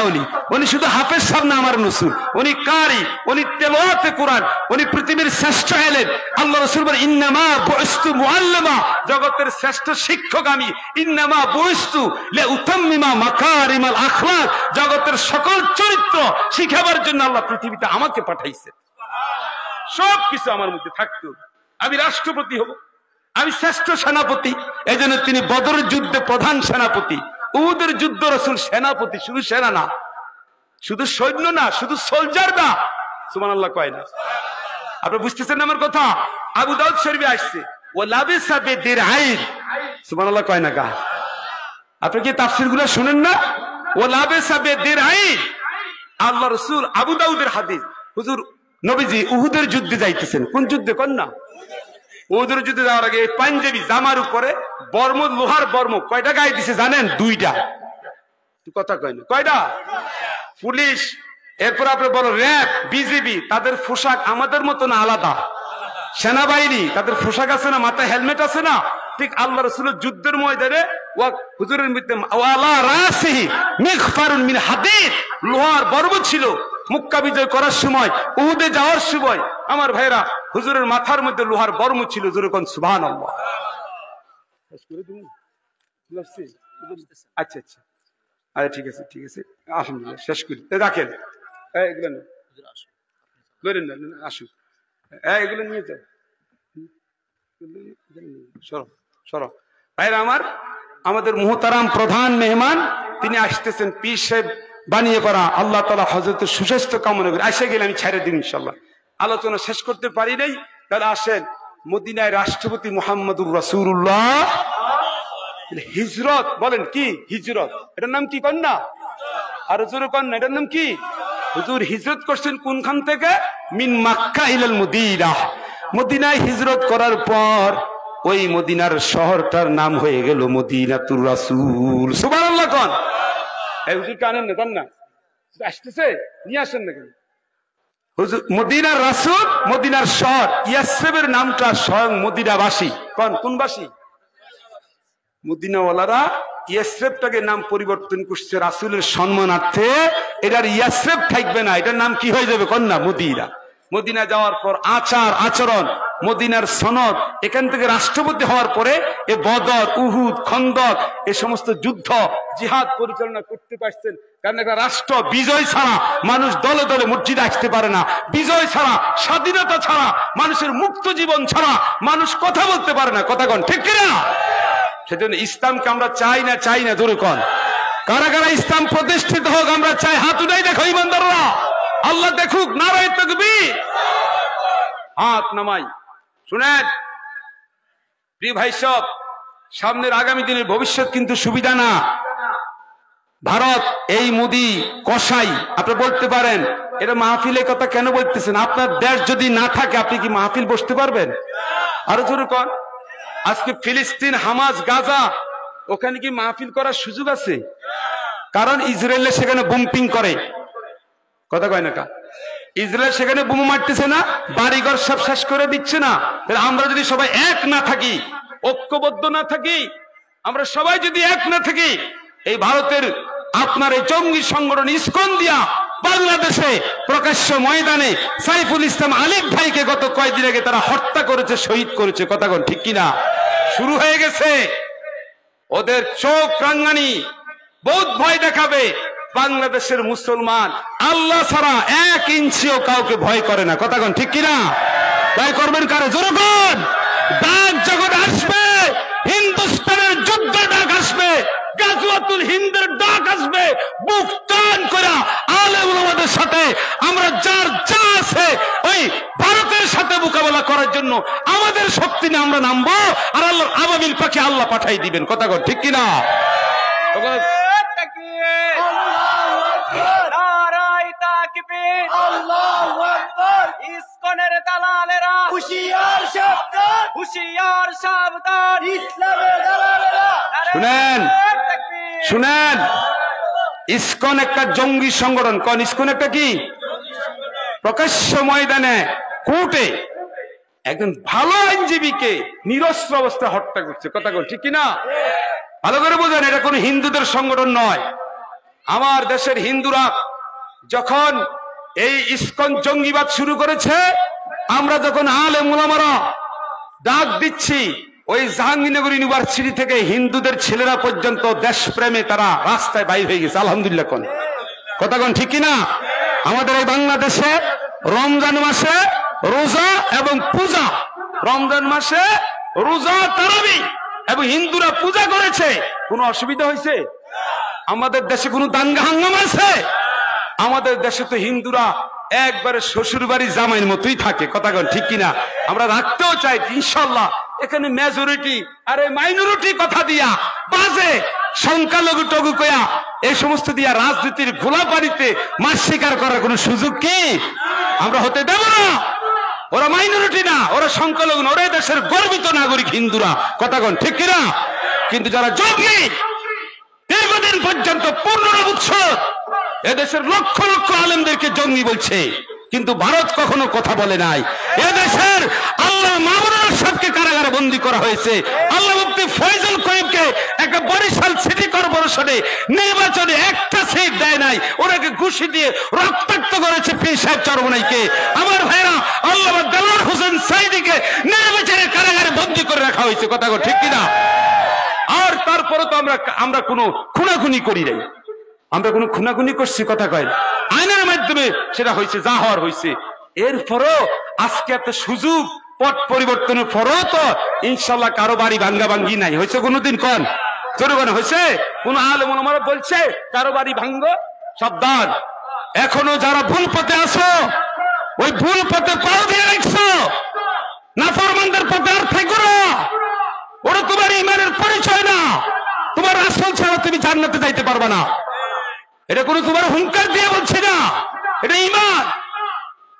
উনি শুধু হাফেজ সাহেব না, আমার রাসূল উনি কারি, উনি তেলাওয়াতে কোরআন, উনি পৃথিবীর শ্রেষ্ঠ এলেন। আল্লাহ রাসূল বলেন ইন্নামা বুইসতু মুআল্লিমা, জগতের শ্রেষ্ঠ শিক্ষক আমি। ইন্নামা বুইসতু লিউতাম্মিমা মাকারিমাল আখলাক, জগতের সকল চরিত্র শিখাবার জন্য আল্লাহ পৃথিবীতে আমাকে পাঠাইছে। সবকিছু আমার মধ্যে থাকতো, আমি রাষ্ট্রপতি হব, আমি শ্রেষ্ঠ সেনাপতি। এই জন্য তিনি বদরের যুদ্ধে প্রধান সেনাপতি, উহুদের যুদ্ধ রাসূল সেনাপতি, শুধু সেনা না, শুধু সৈন্য না, শুধু সোলজার না। সুবহানাল্লাহ কয় না? আপনি বুঝতেছেন আমার কথা? আবু দাউদ শরীফে আসছে ওয়া লাবিসা বিদিরআইন, সুবহানাল্লাহ কয় না কা? আপনি কি তাফসীরগুলো শুনেন না? ওয়া লাবিসা বিদিরআইন, আল্লাহ রাসূল আবু দাউদের হাদিস, হুজুর নবীজি উহুদের যুদ্ধে যাইতেছেন। কোন যুদ্ধে কোন না? উহুদের যুদ্ধে যাওয়ার আগে পাঞ্জাবি জামার উপরে বর্ম, লোহার বর্ম কয়টা গায়ে দিছে জানেন? 2টা। কথা কয় না, কয়টা? পুলিশ, এরপর আপনি বলো র‍্যাব, বিজিবি, তাদের পোশাক আমাদের মতো না, আলাদা। সেনাবাহিনী তাদের পোশাক আছে না, মাথায় হেলমেট আছে না? ঠিক আল্লাহ রাসূলের যুদ্ধের ময়দানে হুজুরের মধ্যে ওয়ালা রাসিহি মিগফারুন মিন হাদিদ, লোহার বর্ম ছিল। মক্কা বিজয় করার সময়, উহুদে যাওয়ার সময় আমার ভাইরা হুজুরের মাথার মধ্যে লোহার বর্ম ছিল। যেরকম সুবহানাল্লাহ। আচ্ছা আচ্ছা, আরে ঠিক আছে ঠিক আছে, আলহামদুলিল্লাহ, শেষ করি। রাখেন এগুলো, আসুন এগুলো নিয়ে যাও, সরো সরো। ভাইরা আমার, আমাদের মুহতারাম প্রধান মেহমান তিনি আসতেছেন, পীর সাহেব বানিয়ে করা। আল্লাহ তাআলা হযরতের সুস্বাস্থ্য কামনা করে আসে গেলে আমি ছেড়ে দিব ইনশাআল্লাহ। আলোচনা শেষ করতে পারি নাই, তাহলে আসেন। মদিনায় রাষ্ট্রপতি মুহাম্মদুর রাসূলুল্লাহ হিজরত, বলেন কি হিজরত? এটার নাম কি কন্যা? আর জোরে কন্যা, এটার নাম কি? হুজুর হিজরত করছেন কোনখান থেকে? মিন মাক্কা ইলাল মদিনা। মদিনায় হিজরত করার পর ওই মদিনার শহরটার নাম হয়ে গেল মদিনাতুর রাসূল। সুবহানাল্লাহ কোন? এই হুজুর কানেন না, কন্যা আসতেছে, নিয়ে আসেন না কেন? হুজুর মদিনার রাসূল, মদিনার শহর ইয়াসরিবের নামটা স্বয়ং মদিনাবাসী, কোন বাসী? মদিনাওয়ালারা ইয়াসরিবটাকে নাম পরিবর্তন করছে রাসূলের সম্মানার্থে। এটার ইয়াসরিব থাকবে না, এটার নাম কি হয়ে যাবে? কন্যা মদিনা। মদিনা যাওয়ার পর আচার আচরণ, মদিনার সনদ, এখান থেকে রাষ্ট্রপতি হওয়ার পরে এ বদর, উহুদ, খন্দক, এ সমস্ত যুদ্ধ জিহাদ পরিচালনা করতে পারছেন। কারণ একটা রাষ্ট্র বিজয় ছাড়া মানুষ দলে দলে মসজিদে আসতে পারে না, বিজয় ছাড়া, স্বাধীনতা ছাড়া, মানুষের মুক্ত জীবন ছাড়া মানুষ কথা বলতে পারে না। কথা কন ঠিক কিনা? সেজন্য ইসলামকে আমরা চাই না, চাই না, জোরে কন। কারা কারা ইসলাম প্রতিষ্ঠিত হোক আমরা চাই? হাত উঠাই দেখো ইমানদাররা, আল্লাহ দেখুক, নারায়ে তাকবীর, হাত নামাই। শুনেন প্রিয় ভাই সব, সামনের আগামী দিনের ভবিষ্যৎ কিন্তু সুবিধা না। ভারত এই মোদি কসাই, আপনি বলতে পারেন এটা মাহফিলের কথা কেন বলতেছেন? আপনার দেশ যদি না থাকে আপনি কি মাহফিল বসতে পারবেন? আরো জোরে কন। আজকে ফিলিস্তিন, হামাস, গাজা, ওখানে কি মাহফিল করার সুযোগ আছে? কারণ ইসরায়েল সেখানে বোম্পিং করে। কথা কয় না কা? ইসরায়েল সেখানে বোমা মারতেছে না, বাড়িঘর সব শেষ করে দিচ্ছে না? আমরা যদি সবাই এক না থাকি, ঐক্যবদ্ধ না থাকি, আমরা সবাই যদি এক না থাকি, এই ভারতের আপনার এই জঙ্গি সংগঠন ইসকন দিয়া বাংলাদেশে প্রকাশ্য ময়দানে সাইফুল ইসলাম আলিফ ভাইকে গত কয়েকদিন আগে তারা হত্যা করেছে, শহীদ করেছে। কথা কোন ঠিক কিনা? শুরু হয়ে গেছে ওদের চোখ রাঙ্গানি, বহুত ভয় দেখাবে। বাংলাদেশের মুসলমান আল্লাহ ছাড়া 1 ইঞ্চিও কাউকে ভয় করে না। কথা কোন ঠিক কিনা? ভয় করবেন কারে? জোরে কোন? ডাক যখন আসবে, হিন্দুস্তানের যুদ্ধ ডাক আসবে, গাজওয়াতুল হিন্দের ডাক আসবে, বুক টান করে আলেম ওলামাদের সাথে আমরা যার যা আছে ওই ভারতের সাথে মোকাবেলা করার জন্য আমাদের শক্তি নিয়ে আমরা নামবো, আর আল্লাহর আবাবিল পাখি আল্লাহ পাঠাই দিবেন। কথা কর ঠিক কিনা? ইসকনের দালালেরা হুশিয়ার সাবধান, হুশিয়ার সাবধান, ইসলামের দালালেরা। শুনেন শুনেন, ইসকন একটা জঙ্গি সংগঠন। কোন ইসকন একটা কি? প্রকাশ্য ময়দানে, কোর্টে একজন ভালো আইনজীবীকে নিরস্ত্র অবস্থায় হত্যা করছে। কথা বল ঠিক কিনা? ভালো করে বোঝেন, এটা কোনো হিন্দুদের সংগঠন নয়। আমার দেশের হিন্দুরা যখন এই ইসকন জঙ্গিবাদ শুরু করেছে, আমরা যখন আলেম ওলামারা ডাক দিচ্ছি, ওই জাহাঙ্গীরনগর ইউনিভার্সিটি থেকে হিন্দুদের ছেলেরা পর্যন্ত দেশপ্রেমে তারা রাস্তায় বাইর হয়ে গেছে। আলহামদুলিল্লাহ কোন কথা কোন ঠিক কিনা? আমাদের এই বাংলাদেশে রমজান মাসে রোজা এবং পূজা, রমজান মাসে রোজা তারাবি এবং হিন্দুরা পূজা করেছে, কোনো অসুবিধা হয়েছে? আমাদের দেশে কোনো দাঙ্গা হাঙ্গামা আছে? আমাদের দেশে তো হিন্দুরা একবারে শ্বশুর বাড়ি জামাইয়ের মতোই থাকে। কথা কন ঠিক কিনা? আমরা রাখতেও চাই ইনশাল্লাহ। এখানে মেজরিটি আর মাইনরিটি কথা দিয়া বাজে সংখ্যালঘু টগু কয়া এই সমস্ত দিয়া রাজনীতির গোলাপানিতে মাছ শিকার করার কোন সুযোগ কি আমরা হতে দেব না। ওরা মাইনরিটি না, ওরা সংখ্যালঘু না, ওরা দেশের গর্বিত নাগরিক হিন্দুরা। কথা কন ঠিক কিনা? কিন্তু যারা জঙ্গি দীর্ঘদিন পর্যন্ত 15 বছর এদেশের লক্ষ লক্ষ আলেমদেরকে জঙ্গি বলছে, কিন্তু ভারত কখনো কথা বলে নাই। এদেশের আল্লাহ মামুনুল সাহেবকে কারাগারে বন্দী করা হয়েছে, আল্লাহ মুফতি ফয়জুল করিমকে একটা বরিশাল সিটি কর্পোরেশনে নির্বাচনে একটা সিট দেয় নাই, ওনাকে ঘুষি দিয়ে রক্তাক্ত করেছে পীর সাহেব চরমনাইকে। আমার ভাইরা আল্লাহ দেলোয়ার হোসেন সাইদিকে নির্বাচনে কারাগারে বন্দী করে রাখা হয়েছে। কথা ঠিক কিনা? আর তারপরে তো আমরা কোনো খুনাখুনি করি নাই, আমরা কোনো খুনাখুনি করছি? কথা কয় আইনের মাধ্যমে সেটা হয়েছে, যা হওয়ার হয়েছে। এরপরও আজকে এত সুযোগ, পট পরিবর্তনের পরও তো ইনশাল্লাহ কারো বাড়ি ভাঙ্গা ভাঙ্গি নাই হয়েছে কোনোদিন? কন জনগণ হয়েছে? কোন আলেম ওলামারা বলছে কারো বাড়ি ভাঙ্গ? সাবধান, এখনো যারা ভুল পথে আছো, ওই ভুল পথে পাও দিয়ে রাখছো, নাফরমানদের পথে আর থেকো না। ওরা তোমার ইমানের পরিচয় না, তোমার রাসূল ছাড়া তুমি জান্নাতে যাইতে পারবে না। এটা কোনো তোমার হুঙ্কার দিয়ে বলছে না, এটা ঈমান।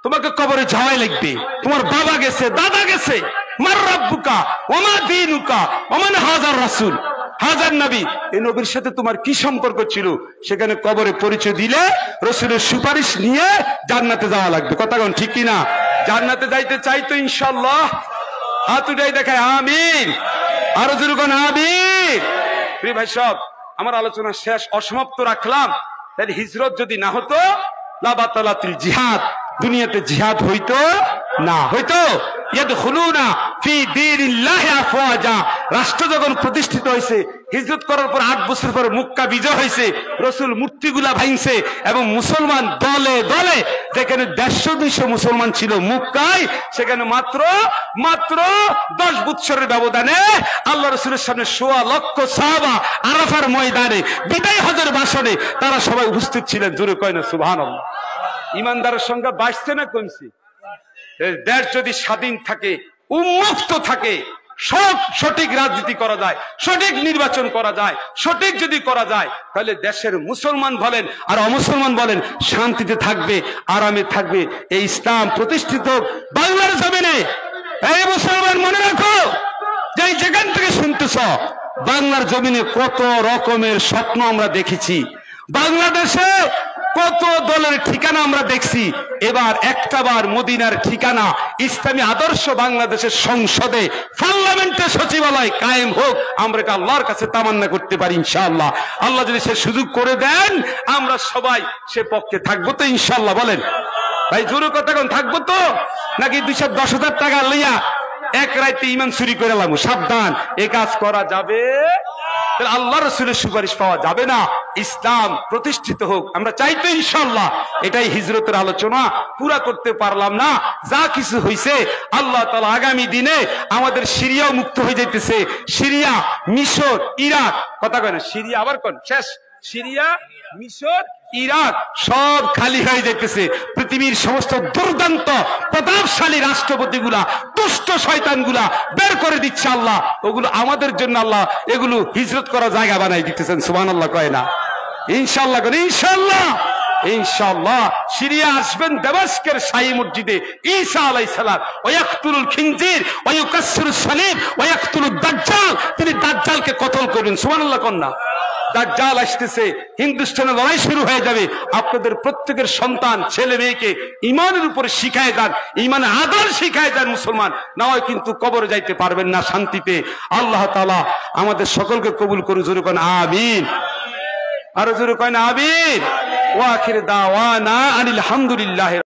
তোমাকে কবরে যাওয়াই লাগবে। তোমার বাবা গেছে, দাদা গেছে, মার রাব্বুকা ওমা দীনুকা ওমান হাজার রাসূল, হাজার নবী, এই নবীর সাথে তোমার কি সম্পর্ক ছিল? সেখানে কবরে পরিচয় দিলে রাসূলের সুপারিশ নিয়ে জান্নাতে যাওয়া লাগবে। কথা কোন ঠিক কিনা? জান্নাতে যাইতে চাই তো ইনশাআল্লাহ হাত উঠাই দেখায় আমিন, আরো জোরে কোন আমিন। প্রিয় ভাই সব, আমার আলোচনা শেষ, অসমাপ্ত রাখলাম। তাহলে হিজরত যদি না হতো, লা বাতালাতিল জিহাদ, দুনিয়াতে জিহাদ হইতো না। হইতো ইয়াদখুলুনা ফি দীনিল্লাহি আফওয়াজা, রাষ্ট্র যখন প্রতিষ্ঠিত হয়েছে, হিজরত করার পর 8 বছর পর মক্কা বিজয় হয়েছে, রাসূল মূর্তিগুলা ভাঙছে এবং মুসলমান দলে দলে, যেখানে 150-200 মুসলমান ছিল মক্কায়, সেখানে মাত্র 10 বছরের ব্যবধানে আল্লাহ রাসূলের সামনে 1.25 লক্ষ সাহাবা আরাফার ময়দানে বিদায় হজের ভাষণে তারা সবাই উপস্থিত ছিলেন। জোরে কয় না সুবহানাল্লাহ। ইমানদারের সংখ্যা বাড়ছে না কমছে? দেশ যদি স্বাধীন থাকে, উন্মুক্ত থাকে, সঠিক রাজনীতি করা যায়, সঠিক নির্বাচন করা যায়, সঠিক যদি করা যায়, তাহলে দেশের মুসলমান বলেন আর অমুসলমান বলেন শান্তিতে থাকবে, আরামে থাকবে। এই ইসলাম প্রতিষ্ঠিত বাংলার জমিনে। এই মুসলমান মনে রাখো, যে যেখান থেকে শুনতেছ, বাংলার জমিনে কত রকমের স্বপ্ন আমরা দেখেছি, বাংলাদেশে কত দলের ঠিকানা আমরা দেখছি। এবার একটাবার মদিনার ঠিকানা, ইসলামী আদর্শ বাংলাদেশের সংসদে, পার্লামেন্টে, সচিবালয় কায়েম হোক, আমরা আল্লাহর কাছে তামান্না করতে পারি ইনশাআল্লাহ। আল্লাহ যদি সে সুযোগ করে দেন, আমরা সবাই সে পক্ষে থাকবো তো ইনশাআল্লাহ। বলেন ভাই জোরে কথা কোন, থাকবো তো? নাকি 210,000 টাকা লইয়া এক রাইতে ইমান চুরি করে লাগবো? সাবধান, এ কাজ করা যাবে, আল্লাহ রাসূলের সুপারিশ পাওয়া যাবে না। ইসলাম প্রতিষ্ঠিত হোক আমরা চাই তো ইনশাআল্লাহ। এটাই হিজরতের আলোচনা, পুরা করতে পারলাম না, যা কিছু হয়েছে আল্লাহ তাআলা আগামী দিনে আমাদের সিরিয়াও মুক্ত হয়ে যাইতেছে। সিরিয়া, মিশর, ইরাক, কথা কয় না, সিরিয়া আবার কোন শেষ, সিরিয়া, মিশর, ইরাক সব খালি হয়ে যাইতেছে। পৃথিবীর সমস্ত দুর্দান্ত প্রতাপশালী রাষ্ট্রপতিগুলা, দুষ্ট শয়তানগুলা বের করে দিচ্ছে আল্লাহ। ওগুলো আমাদের জন্য আল্লাহ এগুলো হিজরত করা জায়গা বানাই দিতেছেন। সুবহানাল্লাহ কয় না? ইনশাআল্লাহ করে ইনশাআল্লাহ। ইনশাআল্লাহ সিরিয়া আসবেন দামেস্কের শাহী মসজিদে ঈসা আলাইহিস সালাম, ওয়ায়াকতুলুল খিনজির ওয়ায়ুকাসসিরুস সালিব ওয়ায়াকতুলুদ দাজ্জাল, তিনি দাজ্জালকে কতল করবেন। সুবহানাল্লাহ কন্না দাজ্জাল আসতেছে, হিন্দুস্তানে লড়াই শুরু হয়ে যাবে। আপনাদের প্রত্যেকের সন্তান ছেলে মেয়েকে ইমানের উপরে শিখায় যান, ইমান আদর শিখায় যান মুসলমান, না হয় কিন্তু কবরে যাইতে পারবেন না শান্তিতে। আল্লাহ তাআলা আমাদের সকলকে কবুল করুন। জোরে কোন আমিন, আরো জোরে কোন আমিন। ওয়া আখির দাওয়ানা আনিল হামদুলিল্লাহি।